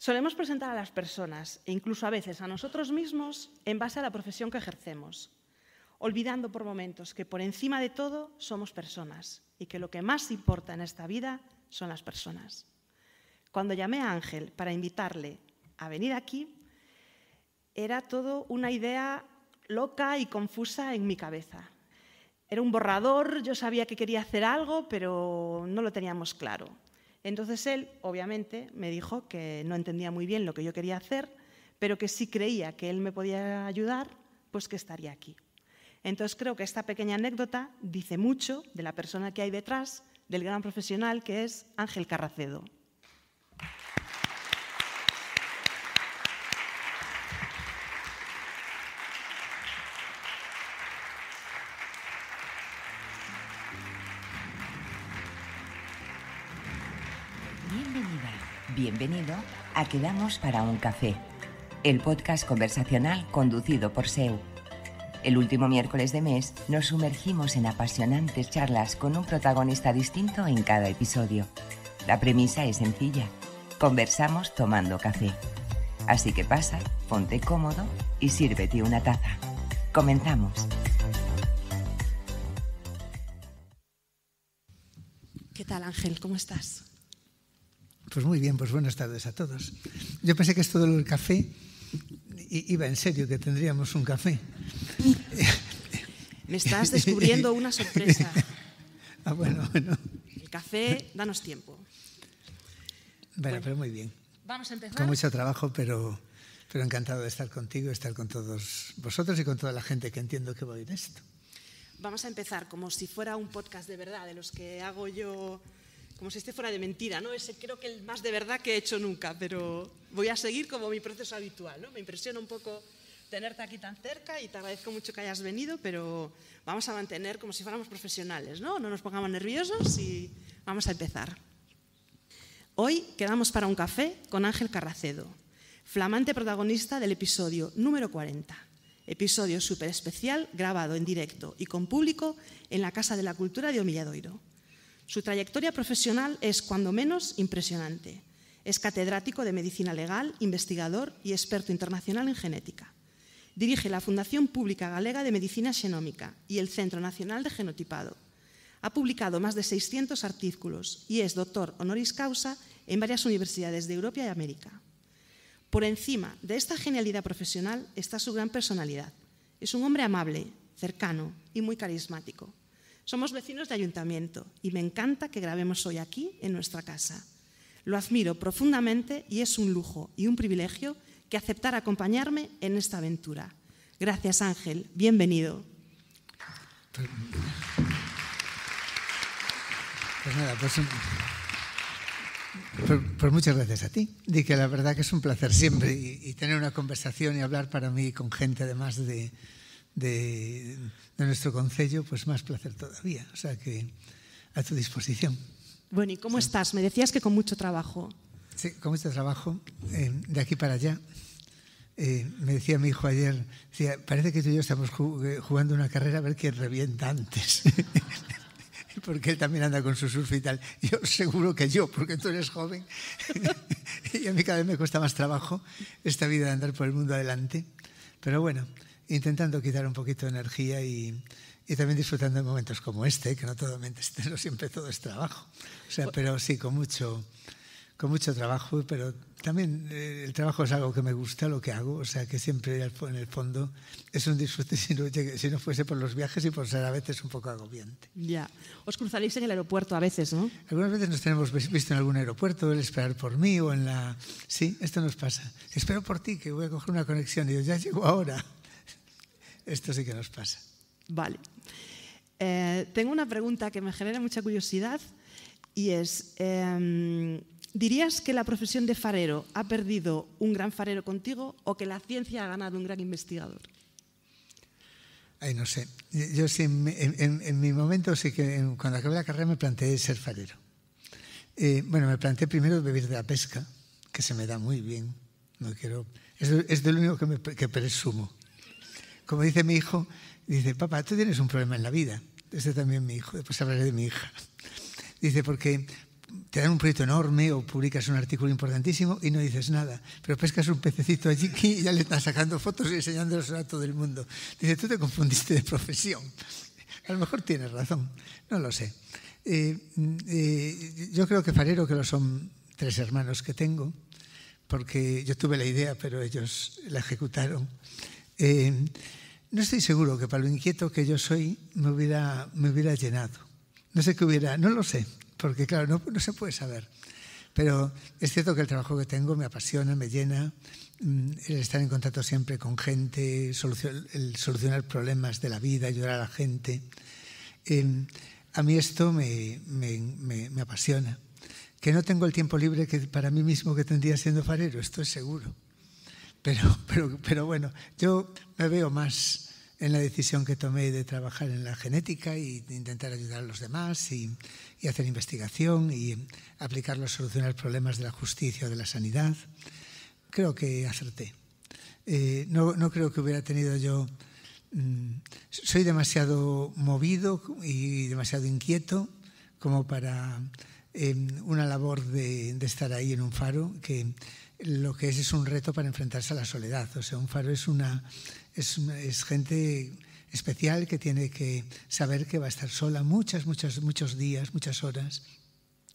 Solemos presentar a las personas, e incluso a veces a nosotros mismos, en base a la profesión que ejercemos, olvidando por momentos que por encima de todo somos personas y que lo que más importa en esta vida son las personas. Cuando llamé a Ángel para invitarle a venir aquí, era todo una idea loca y confusa en mi cabeza. Era un borrador, yo sabía que quería hacer algo, pero no lo teníamos claro. Entonces él, obviamente, me dijo que no entendía muy bien lo que yo quería hacer, pero que si creía que él me podía ayudar, pues que estaría aquí. Entonces creo que esta pequeña anécdota dice mucho de la persona que hay detrás, del gran profesional que es Ángel Carracedo. Bienvenido a Quedamos para un café, el podcast conversacional conducido por Seu. El último miércoles de mes nos sumergimos en apasionantes charlas con un protagonista distinto en cada episodio. La premisa es sencilla: conversamos tomando café. Así que pasa, ponte cómodo y sírvete una taza. Comenzamos. ¿Qué tal, Ángel? ¿Cómo estás? Pues muy bien, pues buenas tardes a todos. Yo pensé que esto del café iba en serio, que tendríamos un café. Me estás descubriendo una sorpresa. Bueno. El café, danos tiempo. Bueno, pero muy bien. Vamos a empezar. Con mucho trabajo, pero encantado de estar contigo, estar con todos vosotros y con toda la gente que entiendo que va a oír esto. Vamos a empezar como si fuera un podcast de verdad, de los que hago yo, como si este fuera de mentira, ¿no? Ese creo que el más de verdad que he hecho nunca, pero voy a seguir como mi proceso habitual, ¿no? Me impresiona un poco tenerte aquí tan cerca y te agradezco mucho que hayas venido, pero vamos a mantener como si fuéramos profesionales, ¿no? No nos pongamos nerviosos y vamos a empezar. Hoy quedamos para un café con Ángel Carracedo, flamante protagonista del episodio número 40. Episodio súper especial grabado en directo y con público en la Casa de la Cultura de Omilladoiro. Su trayectoria profesional es, cuando menos, impresionante. Es catedrático de Medicina Legal, investigador y experto internacional en genética. Dirige la Fundación Pública Galega de Medicina Xenómica y el Centro Nacional de Genotipado. Ha publicado más de 600 artículos y es doctor honoris causa en varias universidades de Europa y América. Por encima de esta genialidad profesional está su gran personalidad. Es un hombre amable, cercano y muy carismático. Somos vecinos de ayuntamiento y me encanta que grabemos hoy aquí, en nuestra casa. Lo admiro profundamente y es un lujo y un privilegio que aceptara acompañarme en esta aventura. Gracias, Ángel. Bienvenido. Pues nada, pues muchas gracias a ti. Di que la verdad que es un placer siempre y tener una conversación y hablar para mí con gente además de nuestro concello, pues más placer todavía. O sea que a tu disposición. Bueno, ¿y cómo estás? Me decías que con mucho trabajo. Sí, con mucho trabajo, de aquí para allá. Me decía mi hijo ayer, decía, parece que tú y yo estamos jugando una carrera a ver quién revienta antes. Porque él también anda con su surf y tal. Yo seguro que yo, porque tú eres joven. Y a mí cada vez me cuesta más trabajo esta vida de andar por el mundo adelante. Pero bueno, intentando quitar un poquito de energía y también disfrutando de momentos como este, que no siempre todo es trabajo. O sea, pero sí, con mucho trabajo, pero también el trabajo es algo que me gusta, lo que hago, o sea que siempre en el fondo es un disfrute si no fuese por los viajes y por ser a veces un poco agobiante. Ya, os cruzaréis en el aeropuerto a veces, ¿no? Algunas veces nos tenemos visto en algún aeropuerto, el esperar por mí o en la... Sí, esto nos pasa. Espero por ti, que voy a coger una conexión y yo ya llego ahora. Esto sí que nos pasa. Vale. Tengo una pregunta que me genera mucha curiosidad y es... ¿dirías que la profesión de farero ha perdido un gran farero contigo o que la ciencia ha ganado un gran investigador? Ay, no sé. Yo sí, en mi momento sí que cuando acabé la carrera me planteé ser farero. Bueno, me planteé primero vivir de la pesca, que se me da muy bien. No quiero, es de lo único que presumo. Como dice mi hijo, dice, papá, tú tienes un problema en la vida. Este también mi hijo, después hablaré de mi hija. Dice, porque te dan un proyecto enorme o publicas un artículo importantísimo y no dices nada, pero pescas un pececito allí y ya le estás sacando fotos y enseñándolos a todo el mundo. Dice, tú te confundiste de profesión. A lo mejor tienes razón, no lo sé. Yo creo que farero, que lo son 3 hermanos que tengo, porque yo tuve la idea, pero ellos la ejecutaron. No estoy seguro que para lo inquieto que yo soy me hubiera llenado. No sé qué hubiera, no lo sé, porque claro, no se puede saber. Pero es cierto que el trabajo que tengo me apasiona, me llena, el estar en contacto siempre con gente, el solucionar problemas de la vida, ayudar a la gente. A mí esto me apasiona. Que no tengo el tiempo libre que para mí mismo que tendría siendo farero, esto es seguro. Pero bueno, yo me veo más en la decisión que tomé de trabajar en la genética y de intentar ayudar a los demás y hacer investigación y aplicarlo a solucionar problemas de la justicia o de la sanidad. Creo que acerté. No creo que hubiera tenido yo... soy demasiado movido y demasiado inquieto como para una labor de estar ahí en un faro, que lo que es un reto para enfrentarse a la soledad. O sea, un faro es gente especial que tiene que saber que va a estar sola muchos días, muchas horas,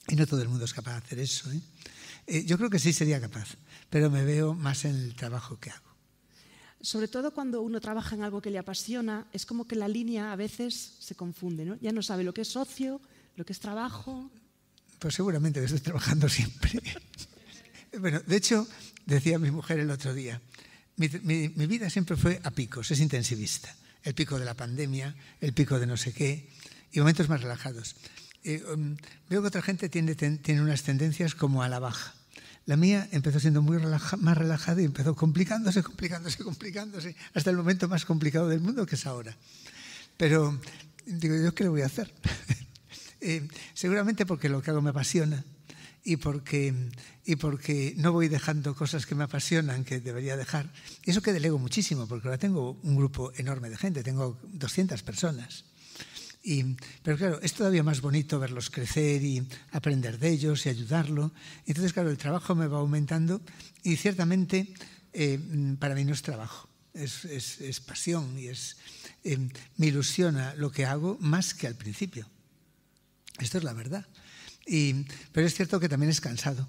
y no todo el mundo es capaz de hacer eso, ¿eh? Yo creo que sí sería capaz, pero me veo más en el trabajo que hago. Sobre todo cuando uno trabaja en algo que le apasiona, es como que la línea a veces se confunde, ¿no? Ya no sabe lo que es ocio, lo que es trabajo. Pues seguramente que estoy trabajando siempre. Bueno, de hecho, decía mi mujer el otro día, mi vida siempre fue a picos, es intensivista. El pico de la pandemia, el pico de no sé qué, y momentos más relajados. Veo que otra gente tiene unas tendencias como a la baja. La mía empezó siendo más relajada y empezó complicándose, hasta el momento más complicado del mundo, que es ahora. Pero digo, ¿yo qué le voy a hacer? Seguramente porque lo que hago me apasiona y porque no voy dejando cosas que me apasionan, que debería dejar. Y eso que delego muchísimo, porque ahora tengo un grupo enorme de gente, tengo 200 personas. Pero claro, es todavía más bonito verlos crecer y aprender de ellos y ayudarlo. Entonces, claro, el trabajo me va aumentando y ciertamente para mí no es trabajo, es pasión y me ilusiona lo que hago más que al principio. Esto es la verdad. Pero es cierto que también es cansado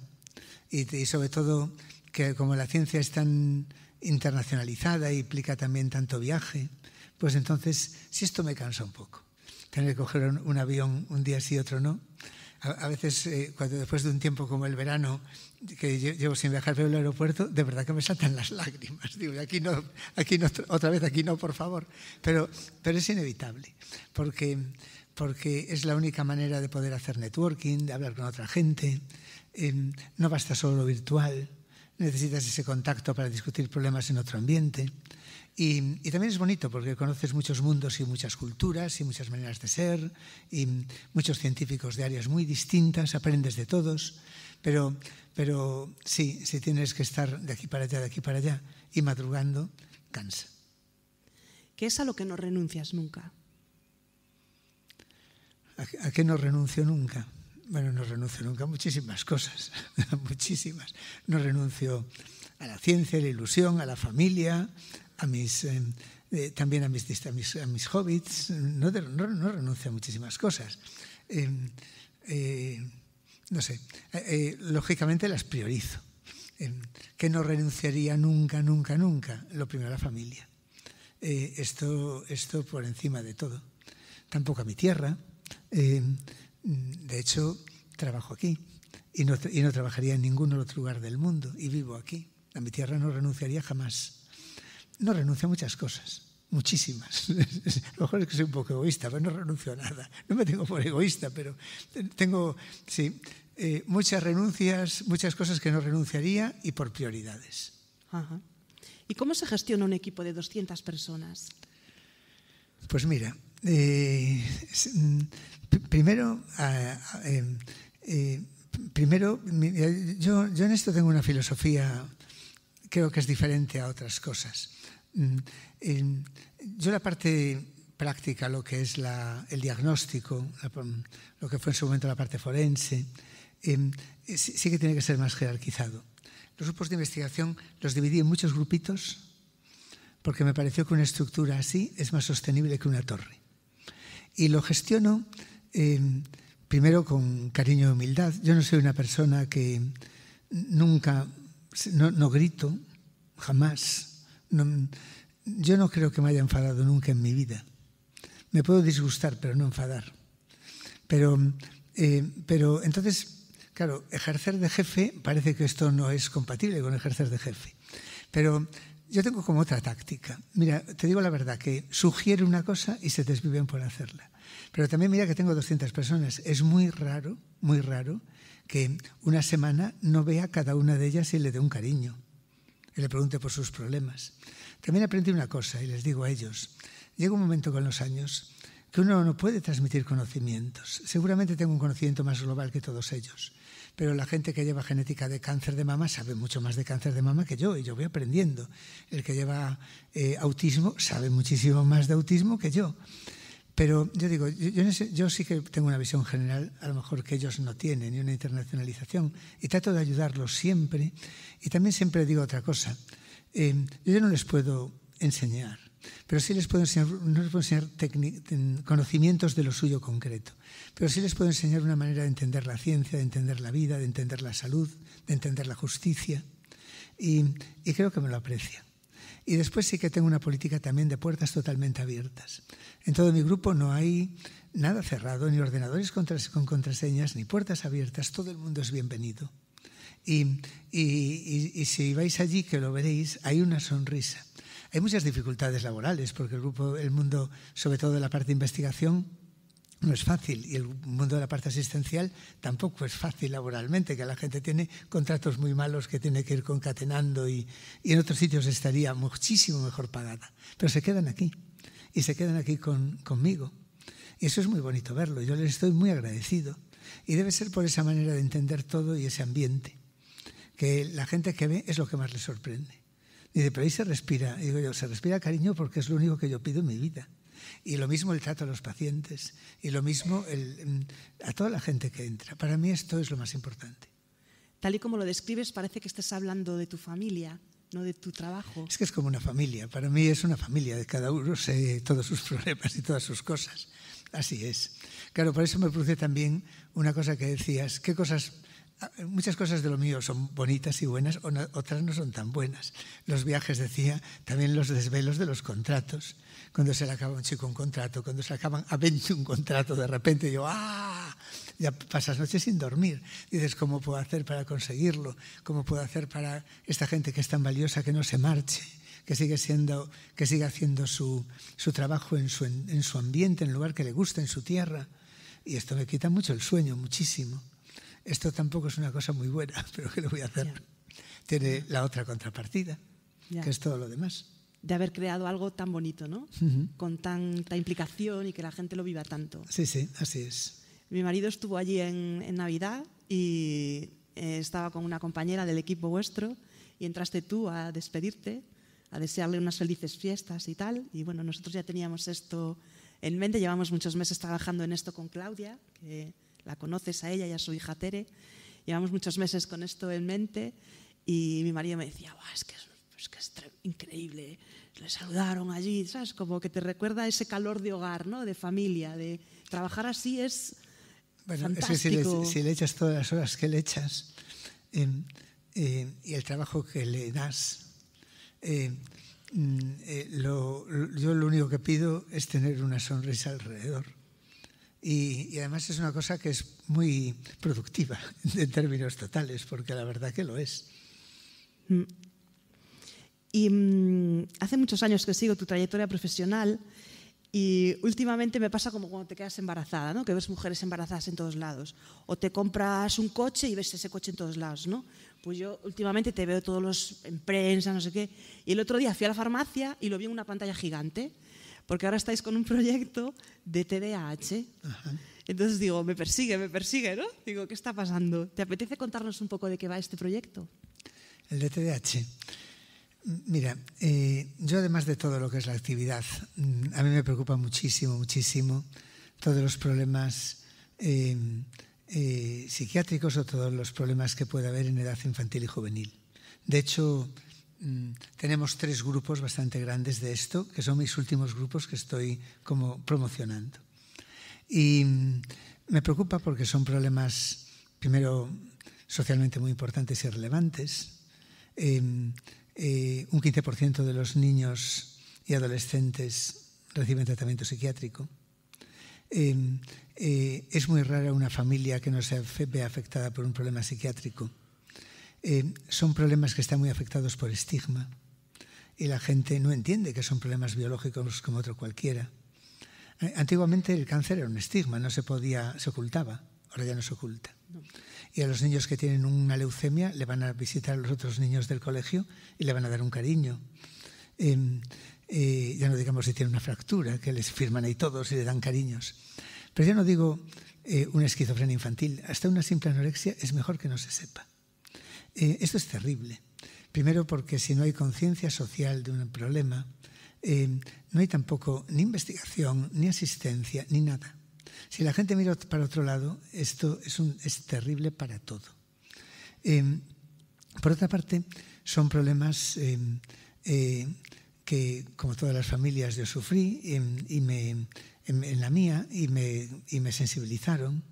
y sobre todo que como la ciencia es tan internacionalizada y implica también tanto viaje, pues entonces sí, esto me cansa un poco. Tener que coger un avión un día sí, otro no. A veces, cuando después de un tiempo como el verano, que llevo sin viajar por el aeropuerto, de verdad que me saltan las lágrimas. Digo, aquí no, otra vez aquí no, por favor. Pero es inevitable, porque es la única manera de poder hacer networking, de hablar con otra gente. No basta solo lo virtual, necesitas ese contacto para discutir problemas en otro ambiente. Y también es bonito porque conoces muchos mundos y muchas culturas y muchas maneras de ser y muchos científicos de áreas muy distintas, aprendes de todos, pero sí, si tienes que estar de aquí para allá y madrugando, cansa. ¿Qué es a lo que no renuncias nunca? ¿A qué no renuncio nunca? Bueno, no renuncio nunca a muchísimas cosas, muchísimas. No renuncio a la ciencia, a la ilusión, a la familia, también a mis hobbies. No renuncio a muchísimas cosas. No sé, lógicamente las priorizo. ¿Qué no renunciaría nunca? Lo primero, a la familia. Esto por encima de todo. Tampoco a mi tierra. De hecho, trabajo aquí y no trabajaría en ningún otro lugar del mundo y vivo aquí. A mi tierra no renunciaría jamás. No renuncio a muchas cosas, muchísimas. A lo mejor es que soy un poco egoísta, pero no renuncio a nada. No me tengo por egoísta, pero tengo, sí, muchas renuncias, muchas cosas que no renunciaría y por prioridades. Ajá. ¿Y cómo se gestiona un equipo de 200 personas? Pues mira, primero, yo en esto tengo una filosofía, creo que es diferente a otras cosas. Yo la parte práctica, lo que es el diagnóstico, lo que fue en su momento la parte forense, sí que tiene que ser más jerarquizado. Los grupos de investigación los dividí en muchos grupitos porque me pareció que una estructura así es más sostenible que una torre. Y lo gestiono primero con cariño y humildad. Yo no soy una persona que nunca, no grito, jamás. Yo no creo que me haya enfadado nunca en mi vida. Me puedo disgustar, pero no enfadar. Pero entonces, claro, ejercer de jefe, parece que esto no es compatible con ejercer de jefe. Pero yo tengo como otra táctica. Mira, te digo la verdad, que sugiere una cosa y se desviven por hacerla. Pero también mira que tengo 200 personas. Es muy raro que una semana no vea a cada una de ellas y le dé un cariño. Y le pregunte por sus problemas. También aprendí una cosa y les digo a ellos. Llega un momento con los años que uno no puede transmitir conocimientos. Seguramente tengo un conocimiento más global que todos ellos. Pero la gente que lleva genética de cáncer de mama sabe mucho más de cáncer de mama que yo, y yo voy aprendiendo. El que lleva autismo sabe muchísimo más de autismo que yo. Pero yo digo, yo sí que tengo una visión general, a lo mejor que ellos no tienen, y una internacionalización, y trato de ayudarlos siempre. Y también siempre digo otra cosa. Yo no les puedo enseñar, pero sí les puedo enseñar, no les puedo enseñar conocimientos de lo suyo concreto, pero sí les puedo enseñar una manera de entender la ciencia, de entender la vida, de entender la salud, de entender la justicia, y creo que me lo aprecian. Y después sí que tengo una política también de puertas totalmente abiertas. En todo mi grupo no hay nada cerrado, ni ordenadores con contraseñas, ni puertas abiertas. Todo el mundo es bienvenido. Y si vais allí, que lo veréis, hay una sonrisa. Hay muchas dificultades laborales, porque el mundo, sobre todo de la parte de investigación, no es fácil, y el mundo de la parte asistencial tampoco es fácil laboralmente, que la gente tiene contratos muy malos que tiene que ir concatenando y en otros sitios estaría muchísimo mejor pagada. Pero se quedan aquí, y se quedan aquí conmigo. Y eso es muy bonito verlo, yo les estoy muy agradecido. Y debe ser por esa manera de entender todo y ese ambiente, que la gente que ve es lo que más les sorprende. Dice, pero ahí se respira. Y digo yo, se respira cariño porque es lo único que yo pido en mi vida. Y lo mismo el trato a los pacientes, y lo mismo a toda la gente que entra. Para mí esto es lo más importante. Tal y como lo describes, parece que estés hablando de tu familia, no de tu trabajo. Es que es como una familia. Para mí es una familia, de cada uno sé todos sus problemas y todas sus cosas. Así es. Claro, por eso me produce también una cosa que decías, muchas cosas de lo mío son bonitas y buenas, otras no son tan buenas. Los viajes, decía, también los desvelos de los contratos. Cuando se le acaba a un chico un contrato, cuando se le acaban a 20 un contrato, de repente yo, ya pasas noches sin dormir. Dices, ¿cómo puedo hacer para conseguirlo? ¿Cómo puedo hacer para esta gente que es tan valiosa que no se marche? Que siga haciendo su trabajo en su ambiente, en el lugar que le gusta, en su tierra. Y esto me quita mucho el sueño, muchísimo. Esto tampoco es una cosa muy buena, pero ¿qué le voy a hacer? Yeah. Tiene la otra contrapartida, que es todo lo demás. De haber creado algo tan bonito, ¿no? Con tanta implicación y que la gente lo viva tanto. Sí, así es. Mi marido estuvo allí en Navidad y estaba con una compañera del equipo vuestro y entraste tú a despedirte, a desearle unas felices fiestas y tal. Y bueno, nosotros ya teníamos esto en mente, llevamos muchos meses trabajando en esto con Claudia, que la conoces a ella y a su hija Tere. Llevamos muchos meses con esto en mente y mi marido me decía, es que es increíble, le saludaron allí, ¿sabes? Como que te recuerda ese calor de hogar, ¿no? De familia, de trabajar así es fantástico. Es que si le echas todas las horas que le echas y el trabajo que le das, yo lo único que pido es tener una sonrisa alrededor. Y además es una cosa que es muy productiva en términos totales, porque la verdad que lo es. Y hace muchos años que sigo tu trayectoria profesional y últimamente me pasa como cuando te quedas embarazada, ¿no? Que ves mujeres embarazadas en todos lados. O te compras un coche y ves ese coche en todos lados, ¿no? Pues yo últimamente te veo en prensa, no sé qué. Y el otro día fui a la farmacia y lo vi en una pantalla gigante, porque ahora estáis con un proyecto de TDAH. Ajá. Entonces digo, me persigue, ¿no? Digo, ¿qué está pasando? ¿Te apetece contarnos un poco de qué va este proyecto? El de TDAH. Mira, yo además de todo lo que es la actividad, a mí me preocupa muchísimo todos los problemas psiquiátricos o todos los problemas que pueda haber en edad infantil y juvenil. De hecho, tenemos 3 grupos bastante grandes de esto, que son mis últimos grupos que estoy como promocionando. Y me preocupa porque son problemas, primero, socialmente muy importantes y relevantes. Un 15% de los niños y adolescentes reciben tratamiento psiquiátrico. Es muy rara una familia que no se ve afectada por un problema psiquiátrico. Son problemas que están muy afectados por estigma y la gente no entiende que son problemas biológicos como otro cualquiera. Antiguamente el cáncer era un estigma, no se ocultaba, ahora ya no se oculta. Y a los niños que tienen una leucemia le van a visitar a los otros niños del colegio y le van a dar un cariño. Ya no digamos si tiene una fractura, que les firman ahí todos y le dan cariños. Pero yo no digo una esquizofrenia infantil, hasta una simple anorexia es mejor que no se sepa. Esto es terrible. Primero porque si no hay conciencia social de un problema, no hay tampoco ni investigación, ni asistencia, ni nada. Si la gente mira para otro lado, esto es terrible para todo. Por otra parte, son problemas que, como todas las familias, yo sufrí en la mía y me sensibilizaron.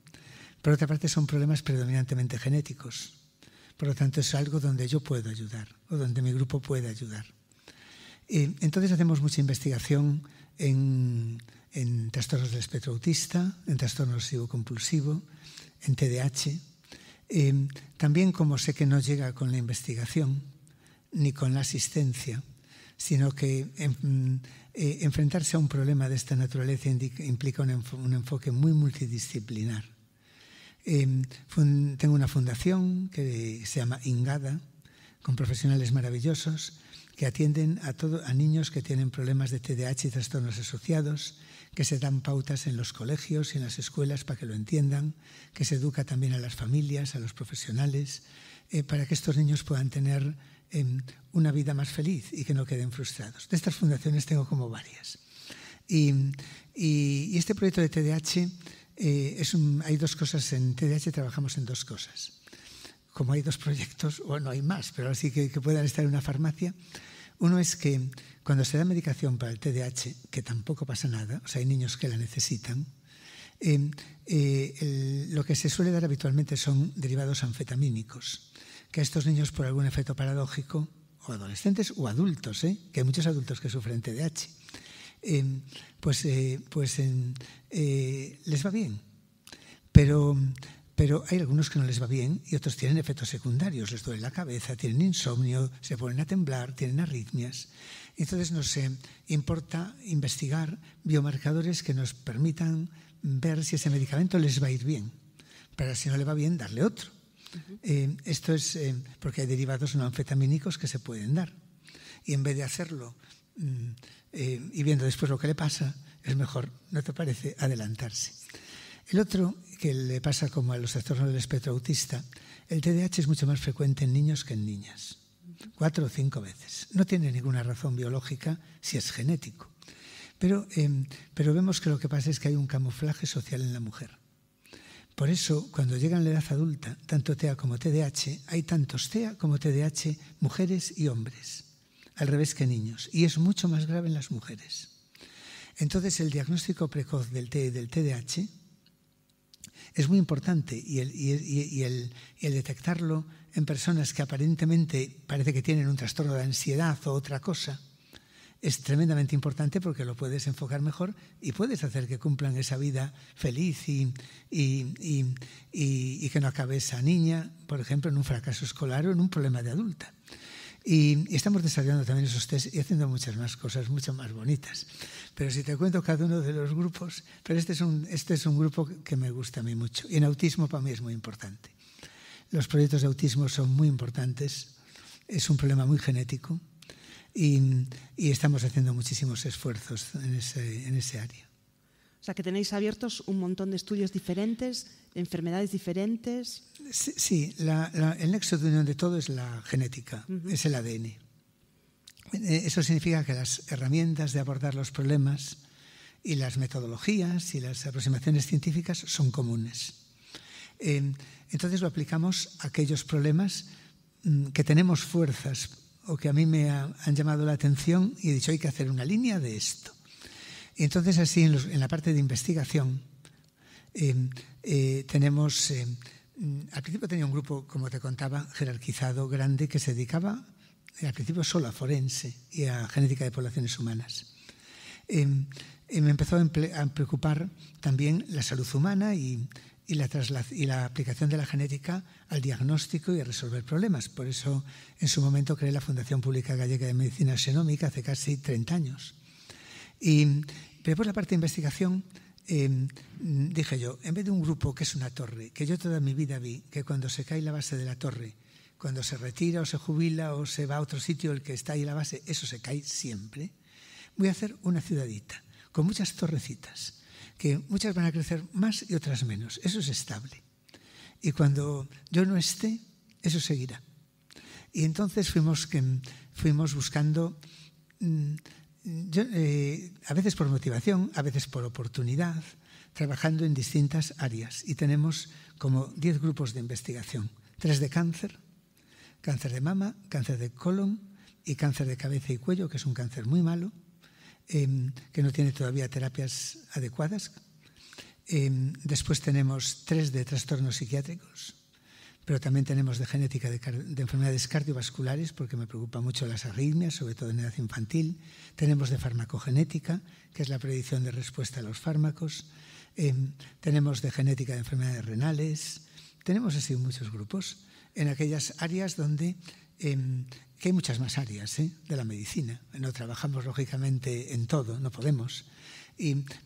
Por otra parte, son problemas predominantemente genéticos. Por lo tanto, es algo donde yo puedo ayudar o donde mi grupo puede ayudar. Entonces, hacemos mucha investigación en trastornos del espectro autista, en trastorno obsesivo-compulsivo, en TDAH. También, como sé que no llega con la investigación ni con la asistencia, sino que enfrentarse a un problema de esta naturaleza implica un enfoque muy multidisciplinar. Tengo una fundación que se llama Ingada, con profesionales maravillosos que atienden a niños que tienen problemas de TDAH y trastornos asociados, que se dan pautas en los colegios y en las escuelas para que lo entiendan, que se educa también a las familias, a los profesionales, para que estos niños puedan tener una vida más feliz y que no queden frustrados. De estas fundaciones tengo como varias. Y este proyecto de TDAH, hay 2 cosas. En TDAH trabajamos en 2 cosas. Como hay 2 proyectos, o no hay más, pero así que puedan estar en una farmacia. Uno es que cuando se da medicación para el TDAH, que tampoco pasa nada, o sea, hay niños que la necesitan, lo que se suele dar habitualmente son derivados anfetamínicos, que a estos niños, por algún efecto paradójico, o adolescentes o adultos, que hay muchos adultos que sufren TDAH, les va bien. Pero hay algunos que no les va bien y otros tienen efectos secundarios, les duele la cabeza, tienen insomnio, se ponen a temblar, tienen arritmias. Entonces nos importa investigar biomarcadores que nos permitan ver si ese medicamento les va a ir bien, para si no le va bien darle otro. Esto es porque hay derivados no anfetamínicos que se pueden dar. Y en vez de hacerlo y viendo después lo que le pasa, es mejor, ¿no te parece?, adelantarse. El otro, que le pasa como a los trastornos del espectro autista, el TDAH es mucho más frecuente en niños que en niñas, 4 o 5 veces. No tiene ninguna razón biológica si es genético. Pero vemos que lo que pasa es que hay un camuflaje social en la mujer. Por eso, cuando llegan a la edad adulta, tanto TEA como TDAH, hay tantos TEA como TDAH, mujeres y hombres, al revés que niños, y es mucho más grave en las mujeres. Entonces, el diagnóstico precoz del TEA y del TDAH es muy importante y el detectarlo en personas que aparentemente parece que tienen un trastorno de ansiedad o otra cosa es tremendamente importante porque lo puedes enfocar mejor y puedes hacer que cumplan esa vida feliz y que no acabe esa niña, por ejemplo, en un fracaso escolar o en un problema de adulta. Y estamos desarrollando también esos test y haciendo muchas más cosas, mucho más bonitas. Pero si te cuento cada uno de los grupos, pero este es un grupo que me gusta a mí mucho. Y en autismo para mí es muy importante. Los proyectos de autismo son muy importantes. Es un problema muy genético y estamos haciendo muchísimos esfuerzos en ese área. O sea, que tenéis abiertos un montón de estudios diferentes, enfermedades diferentes. Sí, el nexo de unión de todo es la genética, es el ADN. Eso significa que las herramientas de abordar los problemas y las metodologías y las aproximaciones científicas son comunes. Entonces lo aplicamos a aquellos problemas que tenemos fuerzas o que a mí me han llamado la atención y he dicho hay que hacer una línea de esto. Y entonces así en la parte de investigación tenemos, al principio tenía un grupo, como te contaba, jerarquizado, grande, que se dedicaba al principio solo a forense y a genética de poblaciones humanas. Me empezó a preocupar también la salud humana y la aplicación de la genética al diagnóstico y a resolver problemas. Por eso, en su momento, creé la Fundación Pública Gallega de Medicina Xenómica hace casi 30 años. Pero por la parte de investigación, dije yo, en vez de un grupo que es una torre, que yo toda mi vida vi que cuando se cae la base de la torre, cuando se retira o se jubila o se va a otro sitio, el que está ahí en la base, eso se cae siempre, voy a hacer una ciudadita con muchas torrecitas, que muchas van a crecer más y otras menos. Eso es estable. Y cuando yo no esté, eso seguirá. Y entonces fuimos buscando, a veces por motivación, a veces por oportunidad, trabajando en distintas áreas. Y tenemos como 10 grupos de investigación. 3 de cáncer, cáncer de mama, cáncer de colon y cáncer de cabeza y cuello, que es un cáncer muy malo, que no tiene todavía terapias adecuadas. Después tenemos 3 de trastornos psiquiátricos, pero también tenemos de genética de enfermedades cardiovasculares, porque me preocupan mucho las arritmias, sobre todo en edad infantil. Tenemos de farmacogenética, que es la predicción de respuesta a los fármacos. Tenemos de genética de enfermedades renales. Tenemos así muchos grupos en aquellas áreas donde... que hay muchas más áreas de la medicina. No trabajamos, lógicamente, en todo, no podemos.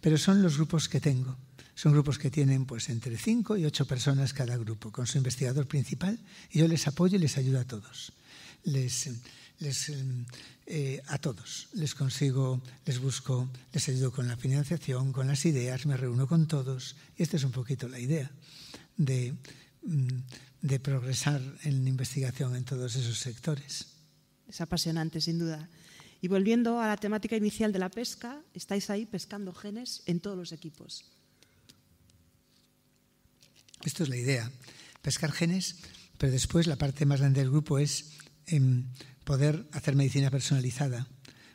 Pero son los grupos que tengo. Son grupos que tienen pues, entre 5 y 8 personas cada grupo, con su investigador principal, y yo les apoyo y les ayudo a todos. A todos. Les consigo, les busco, les ayudo con la financiación, con las ideas, me reúno con todos. Y esta es un poquito la idea de progresar en investigación en todos esos sectores. Es apasionante, sin duda. Y volviendo a la temática inicial de la pesca, estáis ahí pescando genes en todos los equipos. Esto es la idea, pescar genes, pero después la parte más grande del grupo es poder hacer medicina personalizada,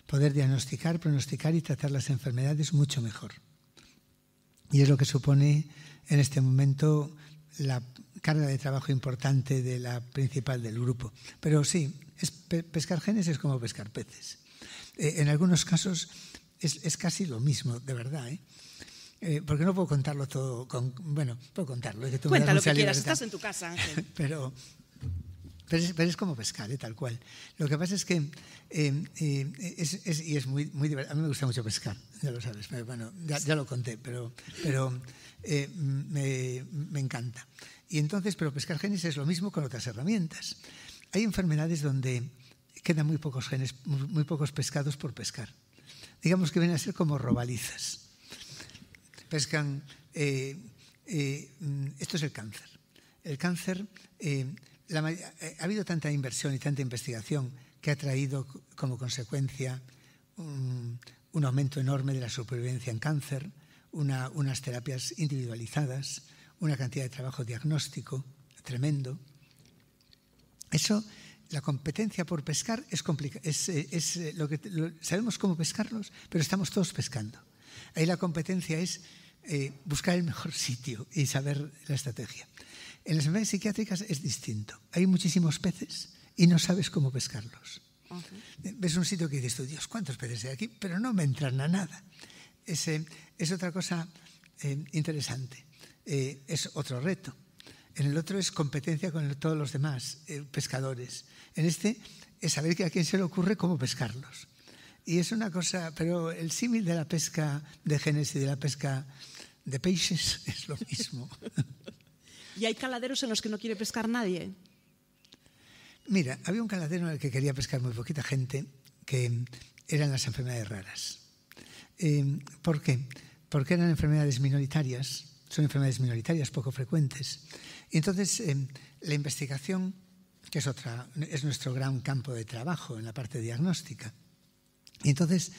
poder diagnosticar, pronosticar y tratar las enfermedades mucho mejor. Y es lo que supone en este momento la carga de trabajo importante de la principal del grupo. Pero sí, pescar genes es como pescar peces. En algunos casos es casi lo mismo, de verdad, porque no puedo contarlo todo. Puedo contarlo. Que tú Cuenta me das lo que quieras, libertad. estás en tu casa, Ángel. Pero es como pescar, tal cual. Lo que pasa es que es muy divertido. A mí me gusta mucho pescar, ya lo sabes. Bueno, ya lo conté, pero me encanta. Y entonces, pero pescar genes es lo mismo con otras herramientas. Hay enfermedades donde quedan muy pocos genes, muy pocos pescados por pescar. Digamos que vienen a ser como robalizas. Pescan... esto es el cáncer. El cáncer... ha habido tanta inversión y tanta investigación que ha traído como consecuencia un aumento enorme de la supervivencia en cáncer, unas terapias individualizadas, una cantidad de trabajo diagnóstico tremendo. Eso, la competencia por pescar es complicada. Sabemos cómo pescarlos, pero estamos todos pescando. Ahí la competencia es buscar el mejor sitio y saber la estrategia. En las enfermedades psiquiátricas es distinto. Hay muchísimos peces y no sabes cómo pescarlos. Uh-huh. Ves un sitio que dices tú, Dios, ¿cuántos peces hay aquí? Pero no me entran a nada. Es otra cosa interesante. Es otro reto. En el otro es competencia con todos los demás pescadores. En este es saber que a quién se le ocurre cómo pescarlos. Y es una cosa, pero el símil de la pesca de genes y de la pesca de peces es lo mismo. ¿Y hay caladeros en los que no quiere pescar nadie? Mira, había un caladero en el que quería pescar muy poquita gente, que eran las enfermedades raras. ¿Por qué? Porque eran enfermedades minoritarias, son enfermedades minoritarias poco frecuentes. Y entonces la investigación, que es nuestro gran campo de trabajo en la parte diagnóstica. Y entonces,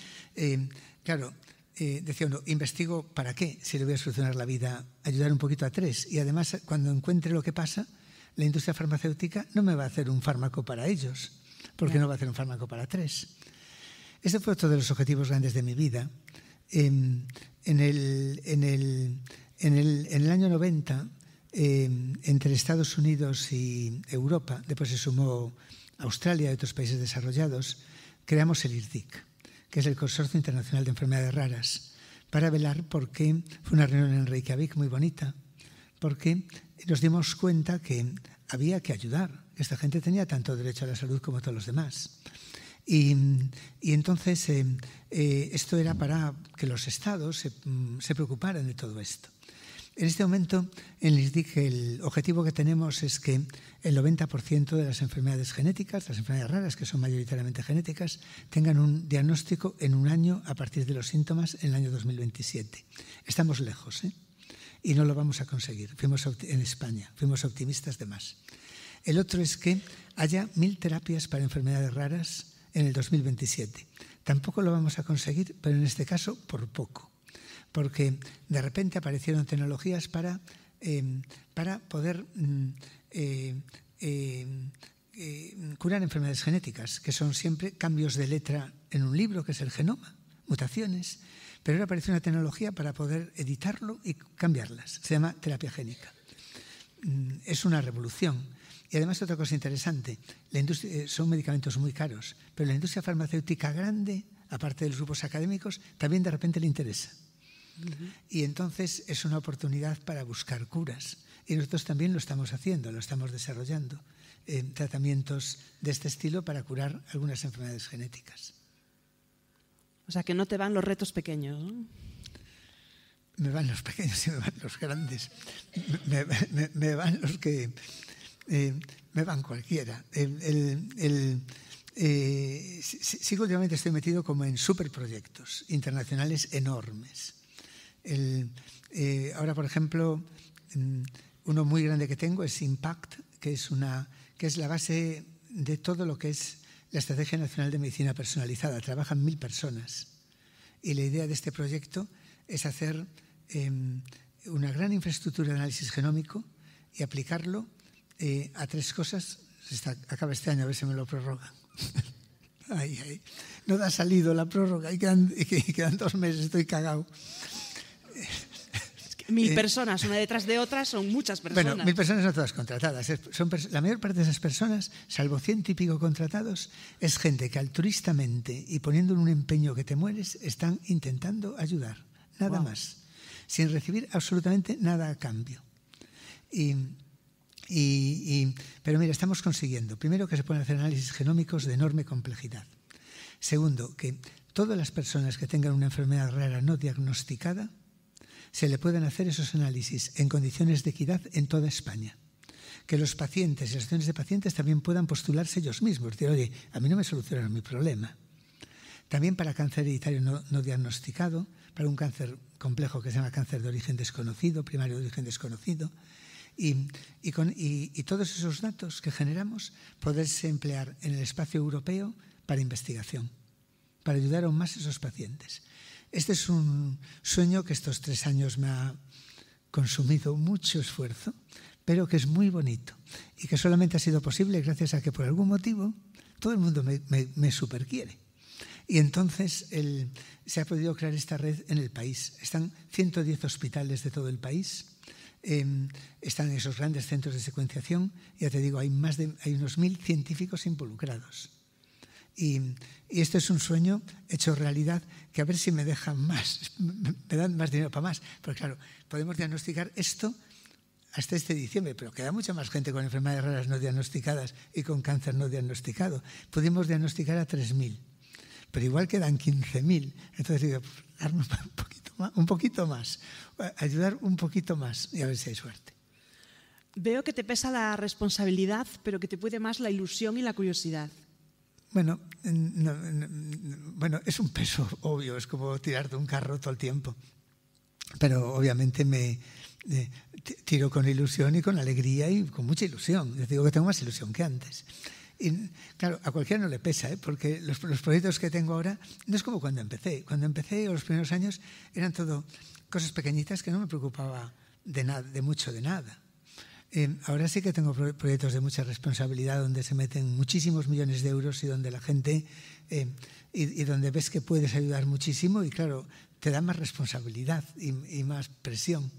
claro, decía uno, ¿investigo para qué? Si le voy a solucionar la vida, ayudar un poquito a 3. Y además, cuando encuentre lo que pasa, la industria farmacéutica no me va a hacer un fármaco para ellos, porque no va a hacer un fármaco para 3. Este fue otro de los objetivos grandes de mi vida. En el año 90, entre Estados Unidos y Europa, después se sumó Australia y otros países desarrollados, creamos el IRDIC, que es el Consorcio Internacional de Enfermedades Raras, para velar porque fue una reunión en Reykjavik muy bonita, porque nos dimos cuenta que había que ayudar, que esta gente tenía tanto derecho a la salud como todos los demás. Y entonces esto era para que los estados se preocuparan de todo esto. En este momento, en el IRDIC, el objetivo que tenemos es que el 90% de las enfermedades genéticas, las enfermedades raras, que son mayoritariamente genéticas, tengan un diagnóstico en un año a partir de los síntomas en el año 2027. Estamos lejos, y no lo vamos a conseguir. En España, fuimos optimistas de más. El otro es que haya 1000 terapias para enfermedades raras en el 2027. Tampoco lo vamos a conseguir, pero en este caso por poco. Porque de repente aparecieron tecnologías para poder curar enfermedades genéticas, que son siempre cambios de letra en un libro, que es el genoma, mutaciones, pero ahora apareció una tecnología para poder editarlo y cambiarlas. Se llama terapia génica. Es una revolución. Y además otra cosa interesante, son medicamentos muy caros, pero la industria farmacéutica grande, aparte de los grupos académicos, también de repente le interesa. Y entonces es una oportunidad para buscar curas. Y nosotros también lo estamos haciendo, lo estamos desarrollando, tratamientos de este estilo para curar algunas enfermedades genéticas. O sea, que no te van los retos pequeños, ¿no? Me van los pequeños y me van los grandes. Me van los que... me van cualquiera. Sí, últimamente estoy metido como en superproyectos internacionales enormes. Ahora, por ejemplo, uno muy grande que tengo es IMPACT, que es la base de todo lo que es la Estrategia Nacional de Medicina Personalizada. Trabajan 1000 personas. Y la idea de este proyecto es hacer una gran infraestructura de análisis genómico y aplicarlo a 3 cosas. Acaba este año, a ver si me lo prorrogan. No ha salido la prórroga y quedan 2 meses, estoy cagado. 1000 personas, una detrás de otra, son muchas personas. Bueno, 1000 personas no todas contratadas. La mayor parte de esas personas, salvo 100 y pico contratados, es gente que altruistamente y poniendo un empeño que te mueres, están intentando ayudar. Nada más. Sin recibir absolutamente nada a cambio. Pero mira, estamos consiguiendo, primero, que se pueden hacer análisis genómicos de enorme complejidad. Segundo, que todas las personas que tengan una enfermedad rara no diagnosticada, se le pueden hacer esos análisis en condiciones de equidad en toda España. Que los pacientes y las asociaciones de pacientes también puedan postularse ellos mismos. Decir, oye, a mí no me solucionan mi problema. También para cáncer hereditario no diagnosticado, para un cáncer complejo que se llama cáncer de origen desconocido, primario de origen desconocido. Y todos esos datos que generamos poderse emplear en el espacio europeo para investigación, para ayudar aún más a esos pacientes. Este es un sueño que estos 3 años me ha consumido mucho esfuerzo, pero que es muy bonito y que solamente ha sido posible gracias a que por algún motivo todo el mundo me superquiere. Y entonces se ha podido crear esta red en el país. Están 110 hospitales de todo el país. Están en esos grandes centros de secuenciación. Ya te digo, hay unos 1000 científicos involucrados. Y esto es un sueño hecho realidad, que a ver si me dejan más, me dan más dinero para más. Porque claro, podemos diagnosticar esto hasta este diciembre, pero queda mucha más gente con enfermedades raras no diagnosticadas y con cáncer no diagnosticado. Pudimos diagnosticar a 3000, pero igual quedan 15000. Entonces digo, darnos un poquito más, ayudar un poquito más y a ver si hay suerte. Veo que te pesa la responsabilidad, pero que te puede más la ilusión y la curiosidad. Bueno, es un peso obvio, es como tirar de un carro todo el tiempo. Pero obviamente me tiro con ilusión y con alegría y con mucha ilusión. Les digo que tengo más ilusión que antes. Y claro, a cualquiera no le pesa, porque los proyectos que tengo ahora no es como cuando empecé. Cuando empecé, los primeros años, eran todo cosas pequeñitas que no me preocupaba de nada. Ahora sí que tengo proyectos de mucha responsabilidad donde se meten muchísimos millones de euros y donde la gente, y donde ves que puedes ayudar muchísimo y claro, te da más responsabilidad y más presión.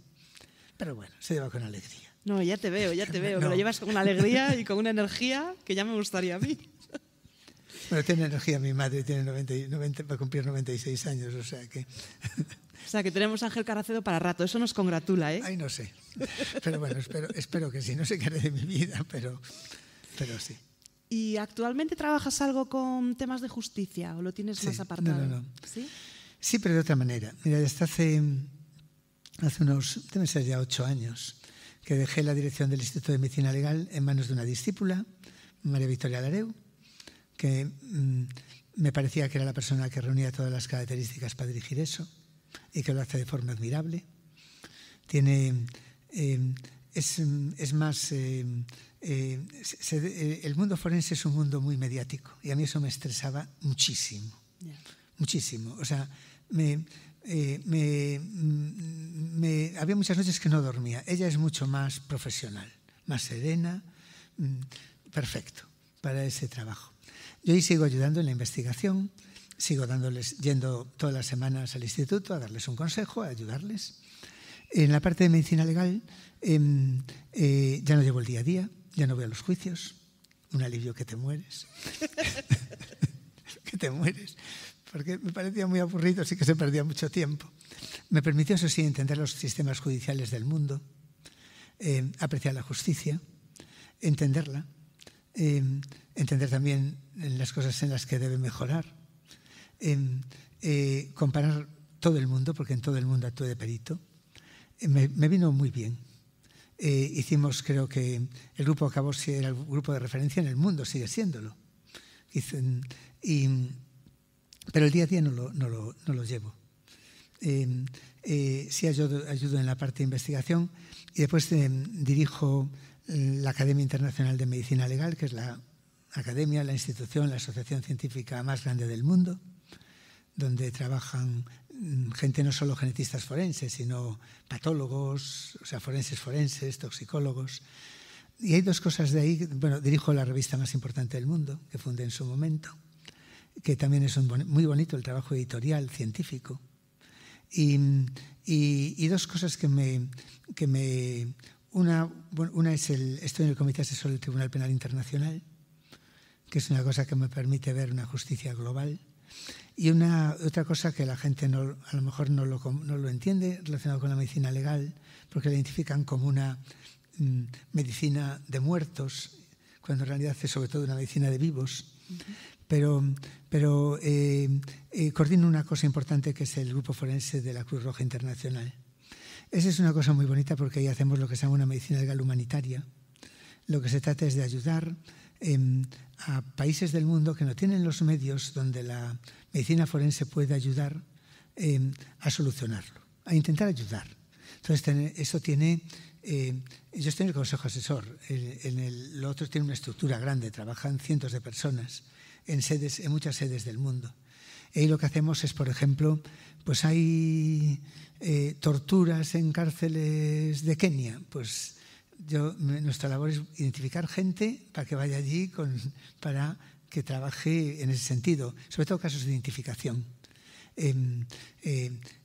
Pero bueno, se lleva con alegría. No, ya te veo, No. que lo llevas con una alegría y con una energía que ya me gustaría a mí. Bueno, tiene energía mi madre, tiene 90, va a cumplir 96 años, o sea que... O sea, que tenemos a Ángel Carracedo para rato, eso nos congratula, ¿eh? Ay, no sé, pero bueno, espero que sí, no sé qué haré de mi vida, pero sí. ¿Y actualmente trabajas algo con temas de justicia o lo tienes más apartado? No. ¿Sí? Sí, pero de otra manera. Mira, hasta hace unos, deben ser ya 8 años, que dejé la dirección del Instituto de Medicina Legal en manos de una discípula, María Victoria Lareu, que me parecía que era la persona que reunía todas las características para dirigir eso y que lo hace de forma admirable. Es más, el mundo forense es un mundo muy mediático y a mí eso me estresaba muchísimo, muchísimo. O sea, había muchas noches que no dormía. Ella es mucho más profesional, más serena, perfecto para ese trabajo. Yo ahí sigo ayudando en la investigación, sigo yendo todas las semanas al instituto a darles un consejo, a ayudarles. En la parte de medicina legal ya no llevo el día a día, ya no voy a los juicios, un alivio que te mueres. Que te mueres, porque me parecía muy aburrido, sí que se perdía mucho tiempo. Me permitió, eso sí, entender los sistemas judiciales del mundo, apreciar la justicia, entenderla, entender también las cosas en las que debe mejorar, comparar todo el mundo, porque en todo el mundo actué de perito. Me vino muy bien. Hicimos, creo que el grupo acabó si era el grupo de referencia en el mundo, sigue siéndolo. Pero el día a día no lo llevo. Sí ayudo en la parte de investigación y después dirijo la Academia Internacional de Medicina Legal, que es la academia, la institución, la asociación científica más grande del mundo, donde trabajan gente no solo genetistas forenses, sino patólogos, o sea, forenses, toxicólogos. Y hay dos cosas de ahí. Bueno, dirijo la revista más importante del mundo, que fundé en su momento, que también es muy bonito el trabajo editorial, científico. Y dos cosas una es estoy en el Comité Asesor del Tribunal Penal Internacional, que es una cosa que me permite ver una justicia global. Y otra cosa que la gente a lo mejor no lo entiende relacionado con la medicina legal, porque la identifican como una medicina de muertos, cuando en realidad es sobre todo una medicina de vivos. Pero coordino una cosa importante que es el Grupo Forense de la Cruz Roja Internacional. Esa es una cosa muy bonita porque ahí hacemos lo que se llama una medicina legal humanitaria. Lo que se trata es de ayudar a países del mundo que no tienen los medios donde la medicina forense puede ayudar a solucionarlo, a intentar ayudar. Entonces, eso tiene... yo estoy en el Consejo Asesor, lo otro tiene una estructura grande, trabajan cientos de personas en muchas sedes del mundo. Y lo que hacemos es, por ejemplo, pues hay torturas en cárceles de Kenia, pues nuestra labor es identificar gente para que vaya allí para que trabaje en ese sentido, sobre todo casos de identificación.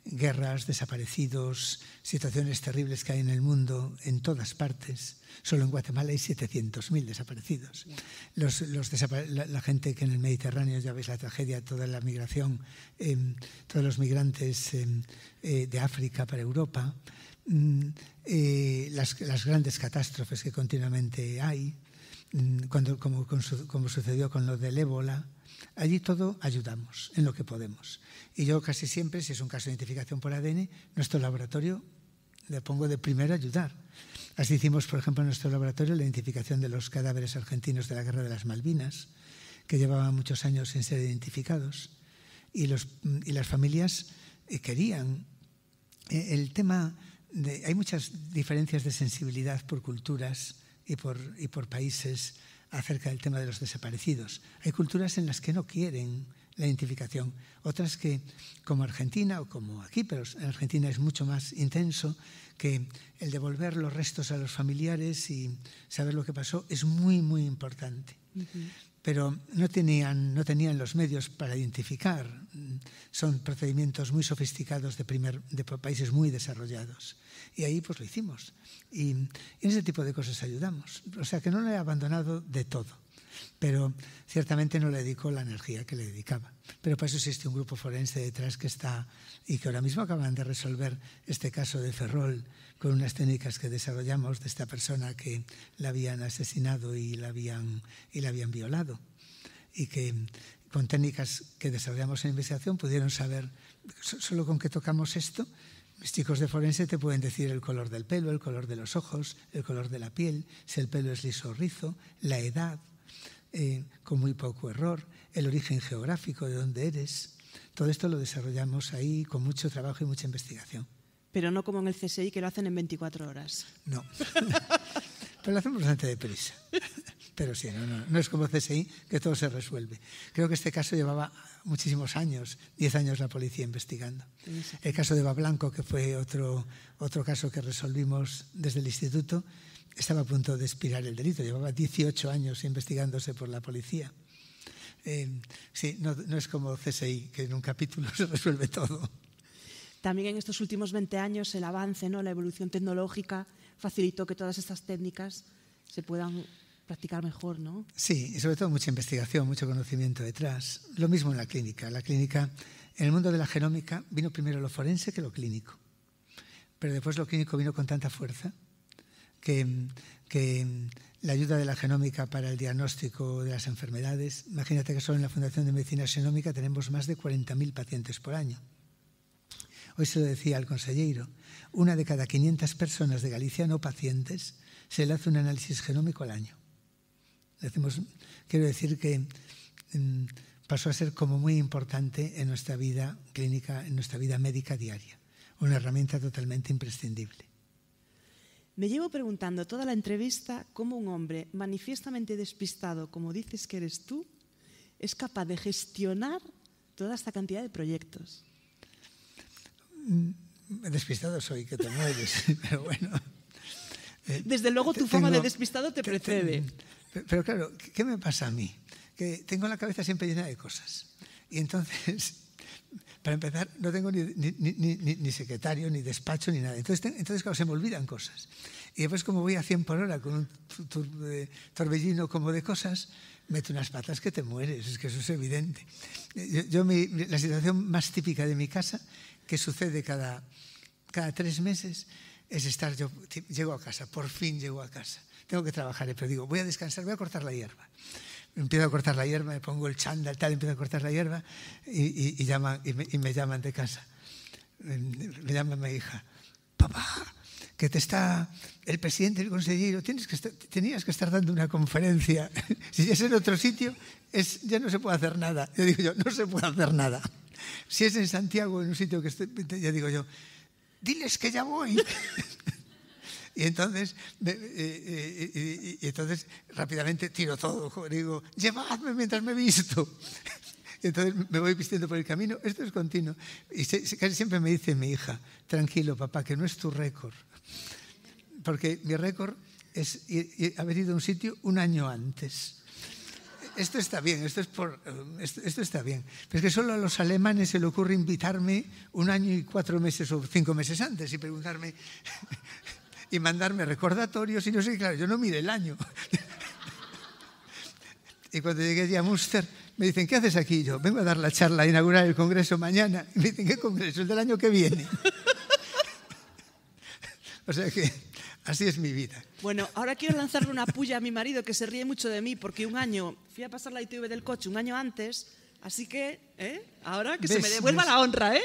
Guerras, desaparecidos, situaciones terribles que hay en el mundo, en todas partes. Solo en Guatemala hay 700.000 desaparecidos. La gente que en el Mediterráneo, ya veis la tragedia, toda la migración, todos los migrantes de África para Europa, las grandes catástrofes que continuamente hay, como sucedió con lo del ébola. Allí todo ayudamos en lo que podemos. Y yo casi siempre, si es un caso de identificación por ADN, nuestro laboratorio le pongo de primero a ayudar. Así hicimos, por ejemplo, en nuestro laboratorio la identificación de los cadáveres argentinos de la Guerra de las Malvinas, que llevaban muchos años sin ser identificados. Y las familias querían. El tema hay muchas diferencias de sensibilidad por culturas y por países acerca del tema de los desaparecidos. Hay culturas en las que no quieren la identificación, otras que, como Argentina o como aquí, pero en Argentina es mucho más intenso, que el devolver los restos a los familiares y saber lo que pasó es muy, muy importante. Pero no tenían los medios para identificar. Son procedimientos muy sofisticados de países muy desarrollados. Y ahí pues lo hicimos. Y en ese tipo de cosas ayudamos. O sea que no lo he abandonado de todo. Pero ciertamente no le dedico la energía que le dedicaba. Pero para eso existe un grupo forense detrás que está y que ahora mismo acaban de resolver este caso de Ferrol con unas técnicas que desarrollamos de esta persona que la habían asesinado y la habían violado. Y que con técnicas que desarrollamos en investigación pudieron saber, solo con que tocamos esto, mis chicos de forense te pueden decir el color del pelo, el color de los ojos, el color de la piel, si el pelo es liso o rizo, la edad, con muy poco error, el origen geográfico de dónde eres. Todo esto lo desarrollamos ahí con mucho trabajo y mucha investigación. Pero no como en el CSI, que lo hacen en 24 horas. No, pero lo hacemos bastante deprisa. Pero sí, no es como CSI, que todo se resuelve. Creo que este caso llevaba muchísimos años, 10 años la policía investigando. El caso de Eva Blanco, que fue otro caso que resolvimos desde el instituto, estaba a punto de expirar el delito. Llevaba 18 años investigándose por la policía. Sí, no es como CSI, que en un capítulo se resuelve todo. También en estos últimos 20 años el avance, ¿no?, la evolución tecnológica facilitó que todas estas técnicas se puedan practicar mejor, ¿no? Sí, y sobre todo mucha investigación, mucho conocimiento detrás. Lo mismo en la clínica. La clínica, en el mundo de la genómica, vino primero lo forense que lo clínico. Pero después lo clínico vino con tanta fuerza que la ayuda de la genómica para el diagnóstico de las enfermedades, imagínate que solo en la Fundación de Medicina Xenómica tenemos más de 40.000 pacientes por año. Hoy se lo decía al consejero, 1 de cada 500 personas de Galicia no pacientes se le hace un análisis genómico al año. Quiero decir que pasó a ser como muy importante en nuestra vida clínica, en nuestra vida médica diaria. Una herramienta totalmente imprescindible. Me llevo preguntando toda la entrevista cómo un hombre manifiestamente despistado, como dices que eres tú, es capaz de gestionar toda esta cantidad de proyectos. Despistado soy, que te mueres, pero bueno. Desde luego tu fama de despistado te precede. Pero claro, ¿qué me pasa a mí? Que tengo la cabeza siempre llena de cosas. Y entonces, para empezar, no tengo ni secretario, ni despacho, ni nada. Entonces, claro, se me olvidan cosas. Y después, como voy a 100 por hora con un torbellino como de cosas, meto unas patas que te mueres, es que eso es evidente. La situación más típica de mi casa, que sucede cada 3 meses, es estar yo, llego a casa, por fin llego a casa. Tengo que trabajar, pero digo, voy a descansar, voy a cortar la hierba. Empiezo a cortar la hierba, me pongo el chándal, empiezo a cortar la hierba y me llaman de casa. Me llama mi hija, papá, que te está el presidente del consejero, tenías que estar dando una conferencia. Si es en otro sitio, ya no se puede hacer nada. Yo digo no se puede hacer nada. Si es en Santiago, en un sitio que estoy, ya digo yo, diles que ya voy. Y entonces rápidamente tiro todo. Digo, llevadme mientras me visto. Y entonces me voy vistiendo por el camino. Esto es continuo. Y casi siempre me dice mi hija, tranquilo, papá, que no es tu récord. Porque mi récord es haber ido a un sitio un año antes. Esto está bien, esto está bien. Pero es que solo a los alemanes se le ocurre invitarme 1 año y 4 meses o 5 meses antes y preguntarme y mandarme recordatorios y no sé, claro, yo no miré el año. Y cuando llegué allí a Münster me dicen, ¿qué haces aquí? Yo vengo a dar la charla, a inaugurar el congreso mañana. Y me dicen, ¿qué congreso? El del año que viene. O sea que así es mi vida. Bueno, ahora quiero lanzarle una puya a mi marido, que se ríe mucho de mí, porque un año fui a pasar la ITV del coche, 1 año antes, así que ahora que se me devuelva la honra, ¿eh?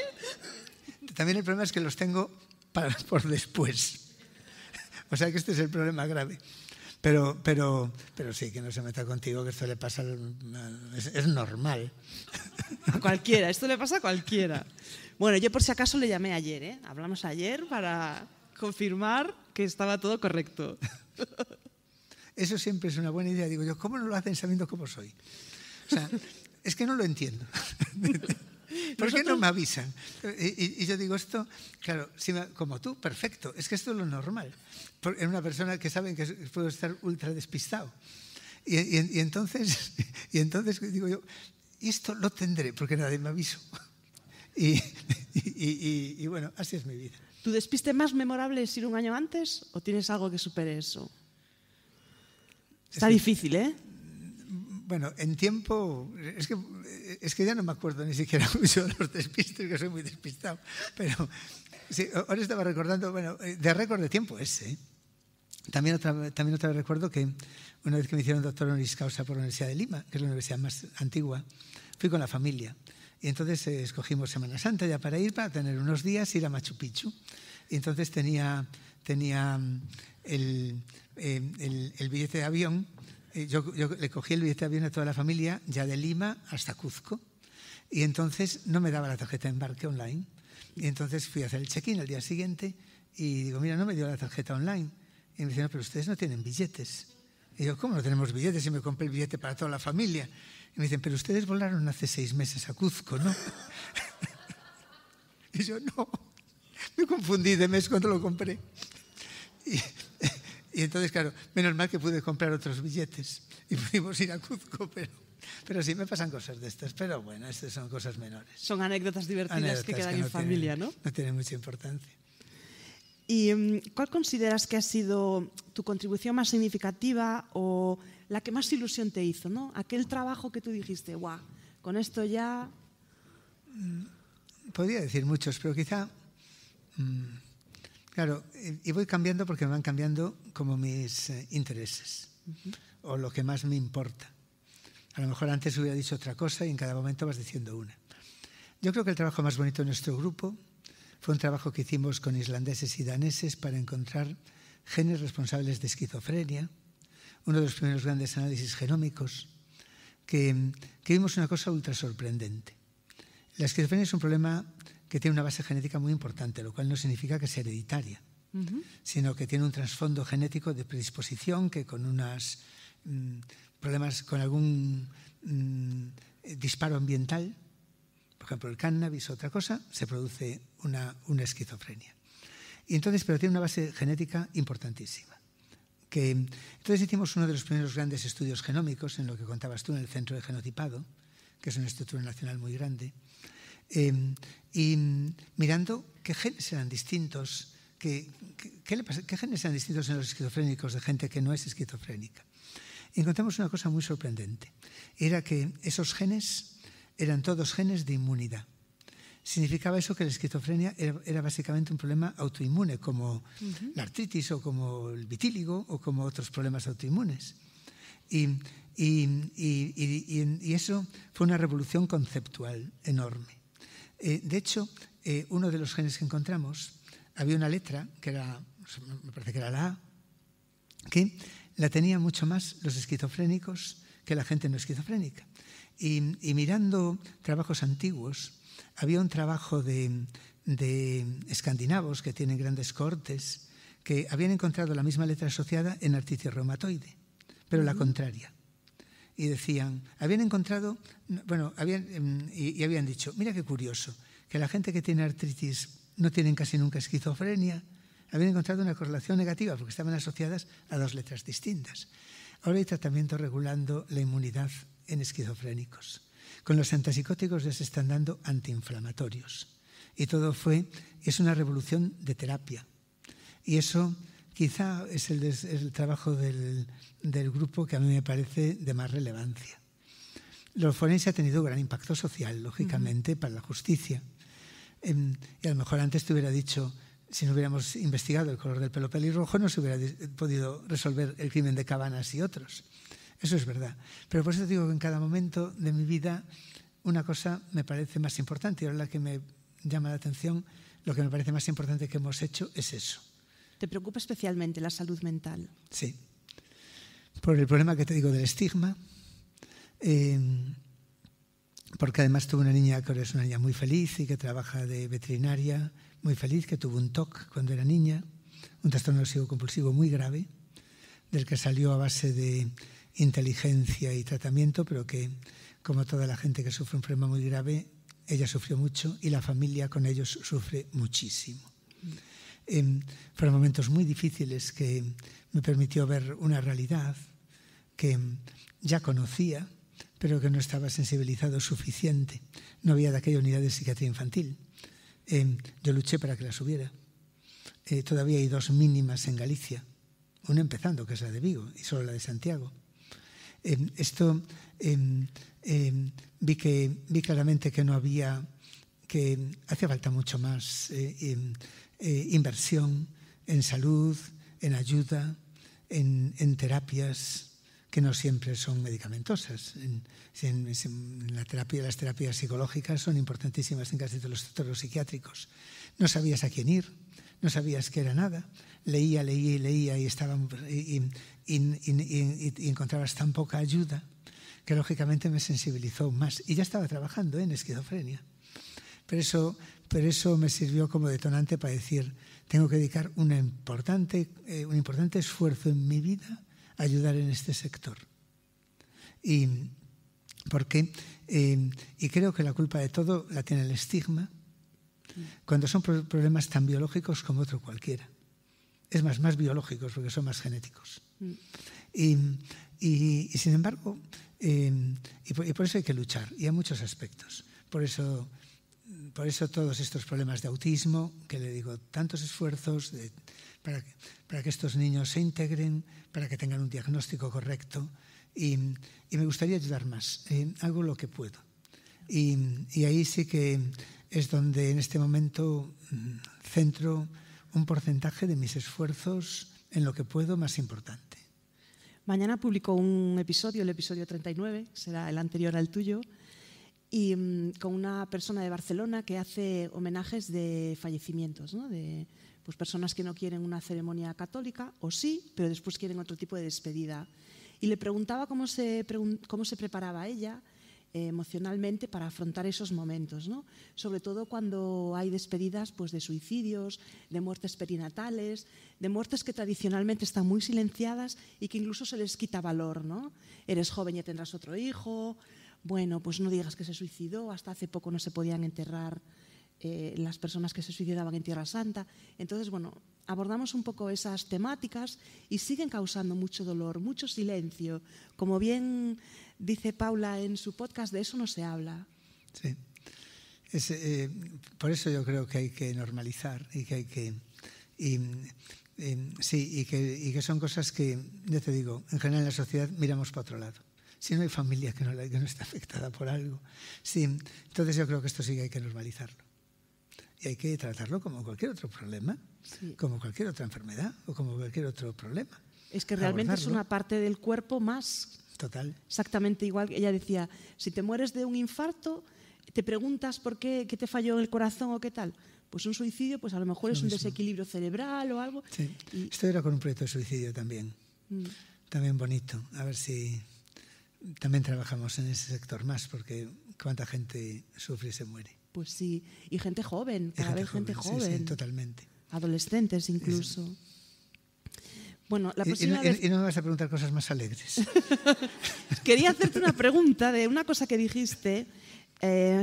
También el problema es que los tengo por después. O sea que este es el problema grave. Pero sí, que no se meta contigo, que esto le pasa, es normal. A cualquiera, esto le pasa a cualquiera. Bueno, yo por si acaso le llamé ayer, Hablamos ayer para confirmar que estaba todo correcto. Eso siempre es una buena idea. Digo yo, ¿cómo no lo hacen sabiendo cómo soy? O sea, es que no lo entiendo. ¿Por qué no me avisan? Y yo digo esto, claro, como tú, perfecto. Es que esto es lo normal. En una persona que saben que puedo estar ultra despistado. Y entonces digo yo, esto lo tendré porque nadie me avisó. Y bueno, así es mi vida. ¿Tu despiste más memorable es ir un año antes o tienes algo que supere eso? Está difícil, ¿eh? Bueno, en tiempo, es que ya no me acuerdo ni siquiera mucho de los despistes, que soy muy despistado. Pero sí, ahora estaba recordando, bueno, de récord de tiempo ese. También otra vez recuerdo que una vez que me hicieron doctor honoris causa por la Universidad de Lima, que es la universidad más antigua, fui con la familia. Y entonces escogimos Semana Santa ya para tener unos días, ir a Machu Picchu. Y entonces tenía el billete de avión. Yo le cogí el billete de avión a toda la familia, ya de Lima hasta Cuzco. Y entonces no me daba la tarjeta de embarque online. Y entonces fui a hacer el check-in al día siguiente y digo, mira, no me dio la tarjeta online. Y me dicen, no, pero ustedes no tienen billetes. Y yo, ¿cómo no tenemos billetes si me compré el billete para toda la familia? Y me dicen, pero ustedes volaron hace 6 meses a Cuzco, ¿no? Y yo, no, me confundí de mes cuando lo compré. Y entonces, claro, menos mal que pude comprar otros billetes y pudimos ir a Cuzco, pero sí me pasan cosas de estas. Pero bueno, estas son cosas menores. Son anécdotas divertidas que quedan en familia, ¿no? No tienen mucha importancia. ¿Y cuál consideras que ha sido tu contribución más significativa o la que más ilusión te hizo, ¿no? Aquel trabajo que tú dijiste, guau, con esto ya... Podría decir muchos, pero quizá... Claro, y voy cambiando porque me van cambiando como mis intereses o lo que más me importa. A lo mejor antes hubiera dicho otra cosa y en cada momento vas diciendo una. Yo creo que el trabajo más bonito de nuestro grupo fue un trabajo que hicimos con islandeses y daneses para encontrar genes responsables de esquizofrenia, uno de los primeros grandes análisis genómicos, que vimos una cosa ultra sorprendente. La esquizofrenia es un problema que tiene una base genética muy importante, lo cual no significa que sea hereditaria, sino que tiene un trasfondo genético de predisposición que con unos problemas, con algún disparo ambiental, por ejemplo el cannabis o otra cosa, se produce una esquizofrenia. Y entonces, pero tiene una base genética importantísima. Entonces hicimos uno de los primeros grandes estudios genómicos, en lo que contabas tú, en el Centro de Genotipado, que es una estructura nacional muy grande, y mirando qué genes eran distintos, qué genes eran distintos en los esquizofrénicos de gente que no es esquizofrénica. Y encontramos una cosa muy sorprendente. Era que esos genes eran todos genes de inmunidad. Significaba eso que la esquizofrenia era básicamente un problema autoinmune, como la artritis o como el vitíligo o como otros problemas autoinmunes. Y eso fue una revolución conceptual enorme. De hecho, uno de los genes que encontramos, había una letra, que era, me parece que era la A, que la tenían mucho más los esquizofrénicos que la gente no esquizofrénica. Y mirando trabajos antiguos, había un trabajo de escandinavos que tienen grandes cohortes que habían encontrado la misma letra asociada en artritis reumatoide, pero la contraria. Y decían, habían encontrado, bueno, habían dicho, mira qué curioso, que la gente que tiene artritis no tienen casi nunca esquizofrenia. Habían encontrado una correlación negativa porque estaban asociadas a 2 letras distintas. Ahora hay tratamientos regulando la inmunidad en esquizofrénicos. Con los antipsicóticos ya se están dando antiinflamatorios. Y todo es una revolución de terapia. Y eso quizá es el trabajo del grupo que a mí me parece de más relevancia. Lo forense ha tenido gran impacto social, lógicamente, para la justicia. Y a lo mejor antes te hubiera dicho, si no hubiéramos investigado el color del pelo pelirrojo, no se hubiera podido resolver el crimen de Cabanas y otros. Eso es verdad. Pero por eso digo que en cada momento de mi vida una cosa me parece más importante. Y ahora la que me llama la atención, lo que me parece más importante que hemos hecho es eso. ¿Te preocupa especialmente la salud mental? Sí. Por el problema que te digo del estigma, porque además tuve una niña que ahora es una niña muy feliz y que trabaja de veterinaria, muy feliz, que tuvo un TOC cuando era niña, un trastorno obsesivo compulsivo muy grave, del que salió a base de inteligencia y tratamiento, pero que, como toda la gente que sufre un problema muy grave, ella sufrió mucho y la familia con ellos sufre muchísimo. Fueron momentos muy difíciles que me permitió ver una realidad que ya conocía, pero que no estaba sensibilizado suficiente. No había de aquella unidad de psiquiatría infantil. Yo luché para que las hubiera. Todavía hay 2 mínimas en Galicia, una empezando, que es la de Vigo, y solo la de Santiago. Vi claramente que no había, que hacía falta mucho más inversión en salud, en ayuda, en terapias que no siempre son medicamentosas. Las terapias psicológicas son importantísimas en casi todos los centros psiquiátricos. No sabías a quién ir, no sabías qué era nada. Leía y encontrabas tan poca ayuda que lógicamente me sensibilizó más. Y ya estaba trabajando en esquizofrenia. Pero eso me sirvió como detonante para decir, tengo que dedicar un importante esfuerzo en mi vida a ayudar en este sector. Y creo que la culpa de todo la tiene el estigma, cuando son problemas tan biológicos como otro cualquiera. Es más biológicos porque son más genéticos. Y sin embargo, y por eso hay que luchar, y hay muchos aspectos. Por eso todos estos problemas de autismo, que le digo, tantos esfuerzos para que estos niños se integren, para que tengan un diagnóstico correcto, y me gustaría ayudar más, hago lo que puedo. Y ahí sí que es donde en este momento centro un porcentaje de mis esfuerzos en lo que puedo más importante. Mañana publico un episodio, el episodio 39, será el anterior al tuyo, y con una persona de Barcelona que hace homenajes de fallecimientos, ¿no? De pues, personas que no quieren una ceremonia católica, o sí, pero después quieren otro tipo de despedida. Y le preguntaba cómo se preparaba ella emocionalmente para afrontar esos momentos, ¿no? Sobre todo cuando hay despedidas pues, de suicidios, de muertes perinatales, de muertes que tradicionalmente están muy silenciadas y que incluso se les quita valor, ¿no? Eres joven y ya tendrás otro hijo, bueno, pues no digas que se suicidó, hasta hace poco no se podían enterrar las personas que se suicidaban en Tierra Santa. Entonces, bueno, abordamos un poco esas temáticas y siguen causando mucho dolor, mucho silencio. Como bien dice Paula en su podcast, de eso no se habla. Sí. Por eso yo creo que hay que normalizar y que hay que... y que son cosas que, ya te digo, en general en la sociedad miramos para otro lado. Si no hay familia que no está afectada por algo. Sí, entonces yo creo que esto sí que hay que normalizarlo. Y hay que tratarlo como cualquier otro problema, sí, como cualquier otra enfermedad o como cualquier otro problema. Es que realmente abordarlo. Es una parte del cuerpo más... Total. Exactamente igual. Ella decía, si te mueres de un infarto, te preguntas por qué te falló el corazón o qué tal. Pues un suicidio, pues a lo mejor es un desequilibrio cerebral o algo. Sí. Esto era con un proyecto de suicidio también. También bonito. A ver si también trabajamos en ese sector más, porque cuánta gente sufre y se muere. Pues sí, y gente joven, cada vez gente joven. Sí, totalmente. Adolescentes incluso. Eso. Bueno, la próxima y no me vas a preguntar cosas más alegres. Quería hacerte una pregunta de una cosa que dijiste.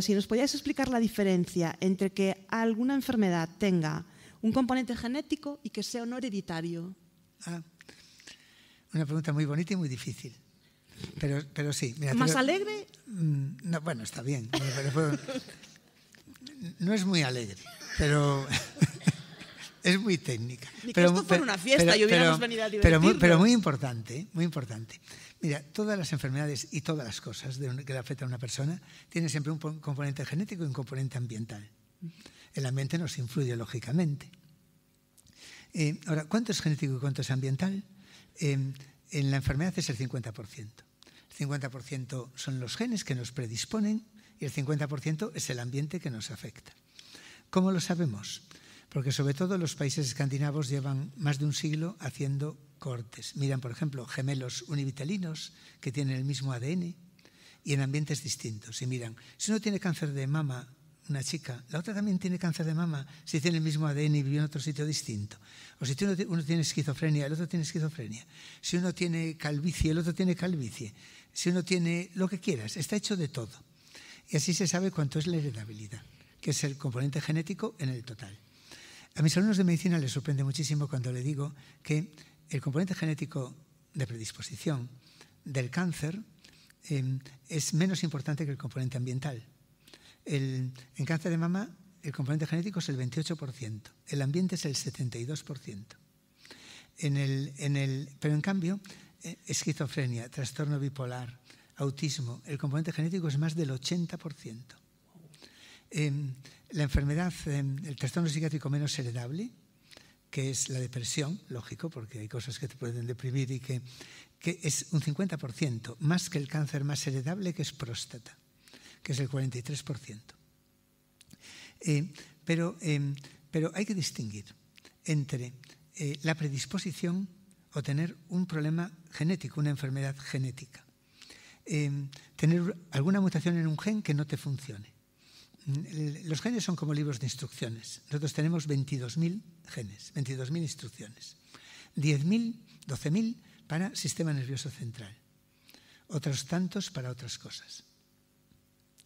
Si nos podías explicar la diferencia entre que alguna enfermedad tenga un componente genético y que sea no hereditario. Una pregunta muy bonita y muy difícil. Pero sí. Mira, ¿Más alegre? No, bueno, está bien. No es muy alegre, pero es muy técnica. Ni que esto fuera una fiesta y hubiéramos venido a divertirnos. Pero muy importante, muy importante. Mira, todas las enfermedades y todas las cosas que le afectan a una persona tienen siempre un componente genético y un componente ambiental. El ambiente nos influye, lógicamente. Ahora, ¿cuánto es genético y cuánto es ambiental? En la enfermedad es el 50%. El 50% son los genes que nos predisponen y el 50% es el ambiente que nos afecta. ¿Cómo lo sabemos? Porque sobre todo los países escandinavos llevan más de un siglo haciendo cortes. Miran, por ejemplo, gemelos univitelinos que tienen el mismo ADN y en ambientes distintos. Y miran, si uno tiene cáncer de mama una chica, la otra también tiene cáncer de mama si tiene el mismo ADN y vive en otro sitio distinto. O si uno tiene esquizofrenia, el otro tiene esquizofrenia. Si uno tiene calvicie, el otro tiene calvicie. Si uno tiene lo que quieras, está hecho de todo. Y así se sabe cuánto es la heredabilidad, que es el componente genético en el total. A mis alumnos de medicina les sorprende muchísimo cuando le digo que el componente genético de predisposición del cáncer es menos importante que el componente ambiental. En cáncer de mama el componente genético es el 28%, el ambiente es el 72%. Pero en cambio, esquizofrenia, trastorno bipolar, autismo, el componente genético es más del 80%. La enfermedad, el trastorno psiquiátrico menos heredable, que es la depresión, lógico, porque hay cosas que te pueden deprimir y que es un 50%, más que el cáncer más heredable, que es próstata, que es el 43%. Pero hay que distinguir entre la predisposición o tener un problema genético, una enfermedad genética. Tener alguna mutación en un gen que no te funcione. Los genes son como libros de instrucciones. Nosotros tenemos 22.000 genes, 22.000 instrucciones. 10.000, 12.000 para sistema nervioso central. Otros tantos para otras cosas.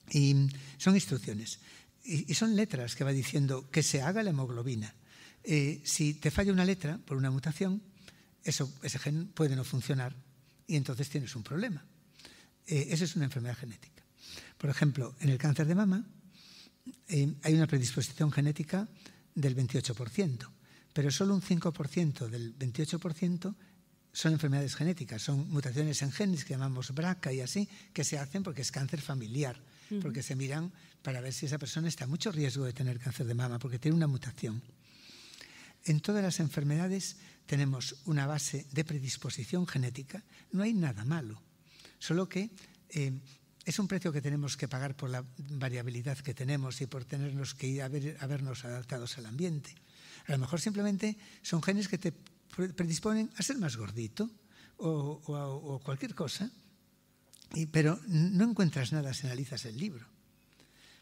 Y son instrucciones. Y son letras que va diciendo que se haga la hemoglobina. Si te falla una letra por una mutación, ese gen puede no funcionar y entonces tienes un problema. Eso es una enfermedad genética. Por ejemplo, en el cáncer de mama hay una predisposición genética del 28%, pero solo un 5% del 28% son enfermedades genéticas, son mutaciones en genes que llamamos BRCA y así, que se hacen porque es cáncer familiar, porque se miran para ver si esa persona está a mucho riesgo de tener cáncer de mama, porque tiene una mutación. En todas las enfermedades tenemos una base de predisposición genética, no hay nada malo, solo que es un precio que tenemos que pagar por la variabilidad que tenemos y por tenernos que ir a vernos adaptados al ambiente. A lo mejor simplemente son genes que te predisponen a ser más gordito o cualquier cosa, pero no encuentras nada si analizas el libro.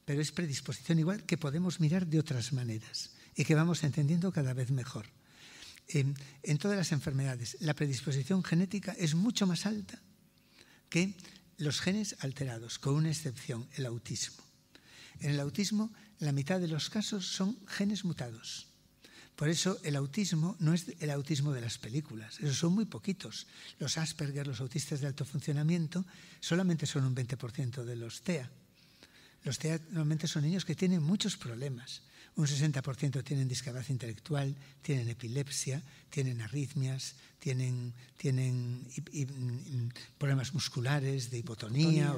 Pero es predisposición igual que podemos mirar de otras maneras y que vamos entendiendo cada vez mejor. En todas las enfermedades, la predisposición genética es mucho más alta que los genes alterados, con una excepción, el autismo. En el autismo, la mitad de los casos son genes mutados. Por eso el autismo no es el autismo de las películas, esos son muy poquitos. Los Asperger, los autistas de alto funcionamiento, solamente son un 20% de los TEA. Los TEA normalmente son niños que tienen muchos problemas. Un 60% tienen discapacidad intelectual, tienen epilepsia, tienen arritmias, tienen problemas musculares de hipotonía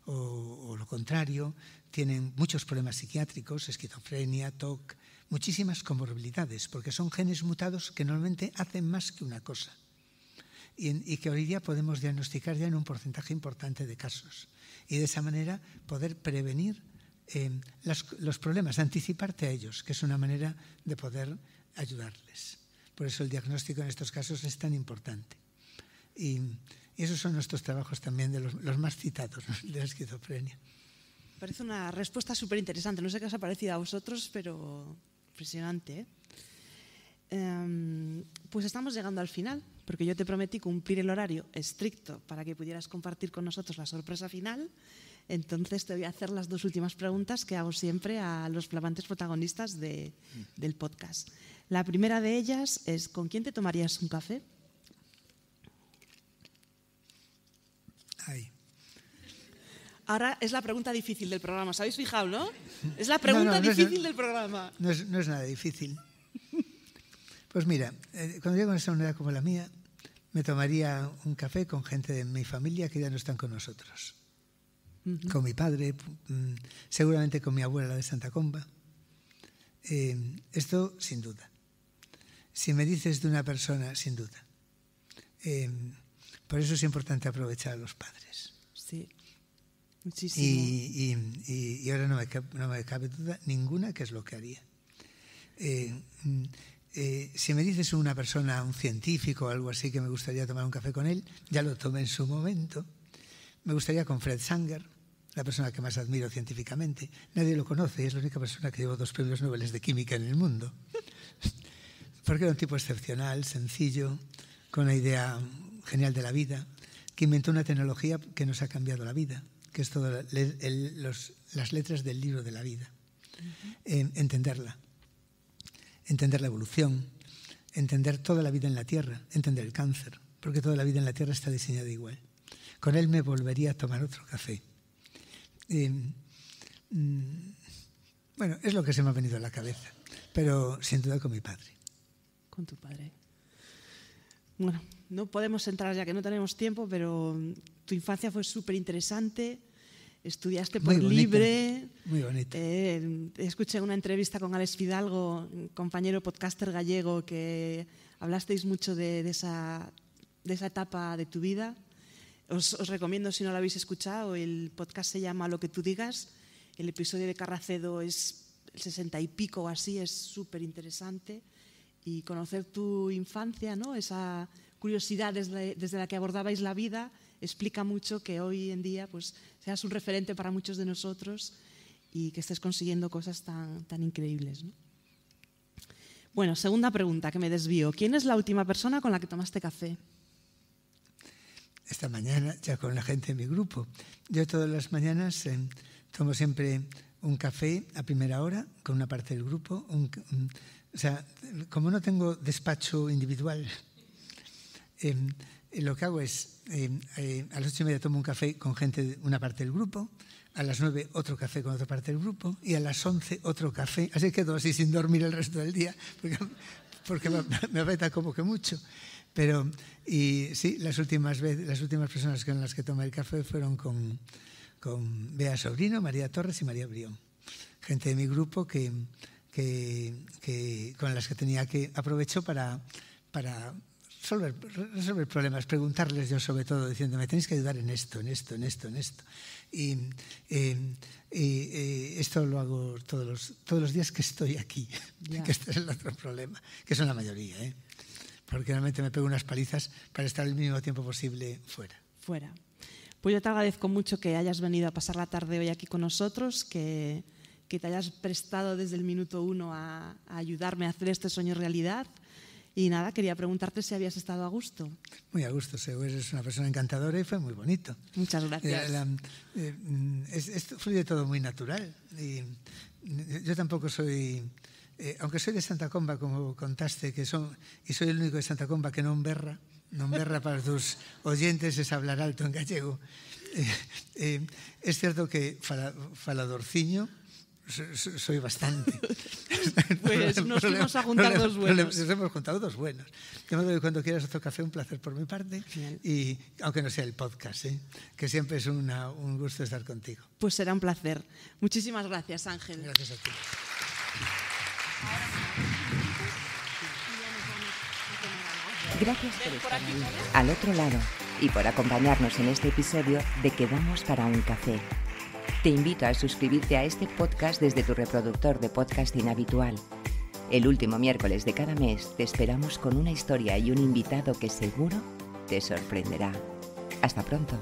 o lo contrario, tienen muchos problemas psiquiátricos, esquizofrenia, TOC, muchísimas comorbilidades, porque son genes mutados que normalmente hacen más que una cosa y que hoy día podemos diagnosticar ya en un porcentaje importante de casos y de esa manera poder prevenir los problemas, anticiparte a ellos, que es una manera de poder ayudarles. Por eso el diagnóstico en estos casos es tan importante. Y esos son nuestros trabajos también, de los más citados, de la esquizofrenia. Parece una respuesta súper interesante. No sé qué os ha parecido a vosotros, pero impresionante, ¿eh? Pues estamos llegando al final, porque yo te prometí cumplir el horario estricto para que pudieras compartir con nosotros la sorpresa final. Entonces te voy a hacer las dos últimas preguntas que hago siempre a los flamantes protagonistas del podcast. La primera de ellas es: ¿con quién te tomarías un café? Ay. Ahora es la pregunta difícil del programa. ¿Os habéis fijado, no? Es la pregunta difícil del programa. No es nada difícil. Pues mira, cuando llego a una edad como la mía, me tomaría un café con gente de mi familia que ya no están con nosotros. Con mi padre, seguramente con mi abuela, la de Santa Comba. Esto sin duda. Si me dices de una persona, sin duda. Por eso es importante aprovechar a los padres. Sí, muchísimo. Y ahora no me cabe duda ninguna que es lo que haría. Si me dices una persona, un científico o algo así que me gustaría tomar un café con él, ya lo tomé en su momento. Me gustaría con Fred Sanger, la persona que más admiro científicamente. Nadie lo conoce, es la única persona que llevó 2 premios Nobel de química en el mundo. Porque era un tipo excepcional, sencillo, con una idea genial de la vida, que inventó una tecnología que nos ha cambiado la vida, que es todas las letras del libro de la vida. Entenderla, entender la evolución, entender toda la vida en la Tierra, entender el cáncer, porque toda la vida en la Tierra está diseñada igual. Con él me volvería a tomar otro café. Bueno, es lo que se me ha venido a la cabeza, pero sin duda con mi padre. Con tu padre. Bueno, no podemos entrar ya que no tenemos tiempo, pero tu infancia fue súper interesante. Estudiaste por libre. Muy bonito. Escuché una entrevista con Alex Fidalgo, compañero podcaster gallego, que hablasteis mucho de esa etapa de tu vida. Os recomiendo, si no lo habéis escuchado, el podcast se llama Lo que tú digas. El episodio de Carracedo es el 60 y pico o así, es súper interesante. Y conocer tu infancia, ¿no? Esa curiosidad desde la que abordabais la vida, explica mucho que hoy en día pues, seas un referente para muchos de nosotros y que estés consiguiendo cosas tan increíbles, ¿no? Bueno, segunda pregunta, que me desvío. ¿Quién es la última persona con la que tomaste café? Esta mañana, ya con la gente de mi grupo. Yo todas las mañanas tomo siempre un café a primera hora con una parte del grupo. O sea, como no tengo despacho individual, lo que hago es, a las 8:30 tomo un café con gente de una parte del grupo, a las 9 otro café con otra parte del grupo y a las 11 otro café. Así quedo así sin dormir el resto del día, porque me afecta como que mucho. Pero, y sí, las últimas personas con las que tomé el café fueron con Bea Sobrino, María Torres y María Brión. Gente de mi grupo con las que tenía que aprovecho para resolver problemas, preguntarles yo sobre todo, diciéndome, tenéis que ayudar en esto. Y esto lo hago todos los días que estoy aquí, que este es el otro problema, que son la mayoría, porque realmente me pego unas palizas para estar el mínimo tiempo posible fuera. Pues yo te agradezco mucho que hayas venido a pasar la tarde hoy aquí con nosotros, que te hayas prestado desde el minuto 1 a ayudarme a hacer este sueño realidad. Y nada, quería preguntarte si habías estado a gusto. Muy a gusto, Seu, eres una persona encantadora y fue muy bonito. Muchas gracias. Esto fluye todo muy natural. Y yo tampoco soy, aunque soy de Santa Comba, como contaste, y soy el único de Santa Comba que non berra para tus oyentes, es hablar alto en gallego. Es cierto que faladorciño soy bastante. Pues nos fuimos a juntar dos buenos. Nos hemos juntado dos buenos. De modo que cuando quieras otro café, un placer por mi parte. Genial. Y aunque no sea el podcast, que siempre es un gusto estar contigo. Pues será un placer. Muchísimas gracias, Ángel. Gracias a ti. Gracias por estar ahí, al otro lado, y por acompañarnos en este episodio de Quedamos para un café. Te invito a suscribirte a este podcast desde tu reproductor de podcasting habitual. El último miércoles de cada mes te esperamos con una historia y un invitado que seguro te sorprenderá. Hasta pronto.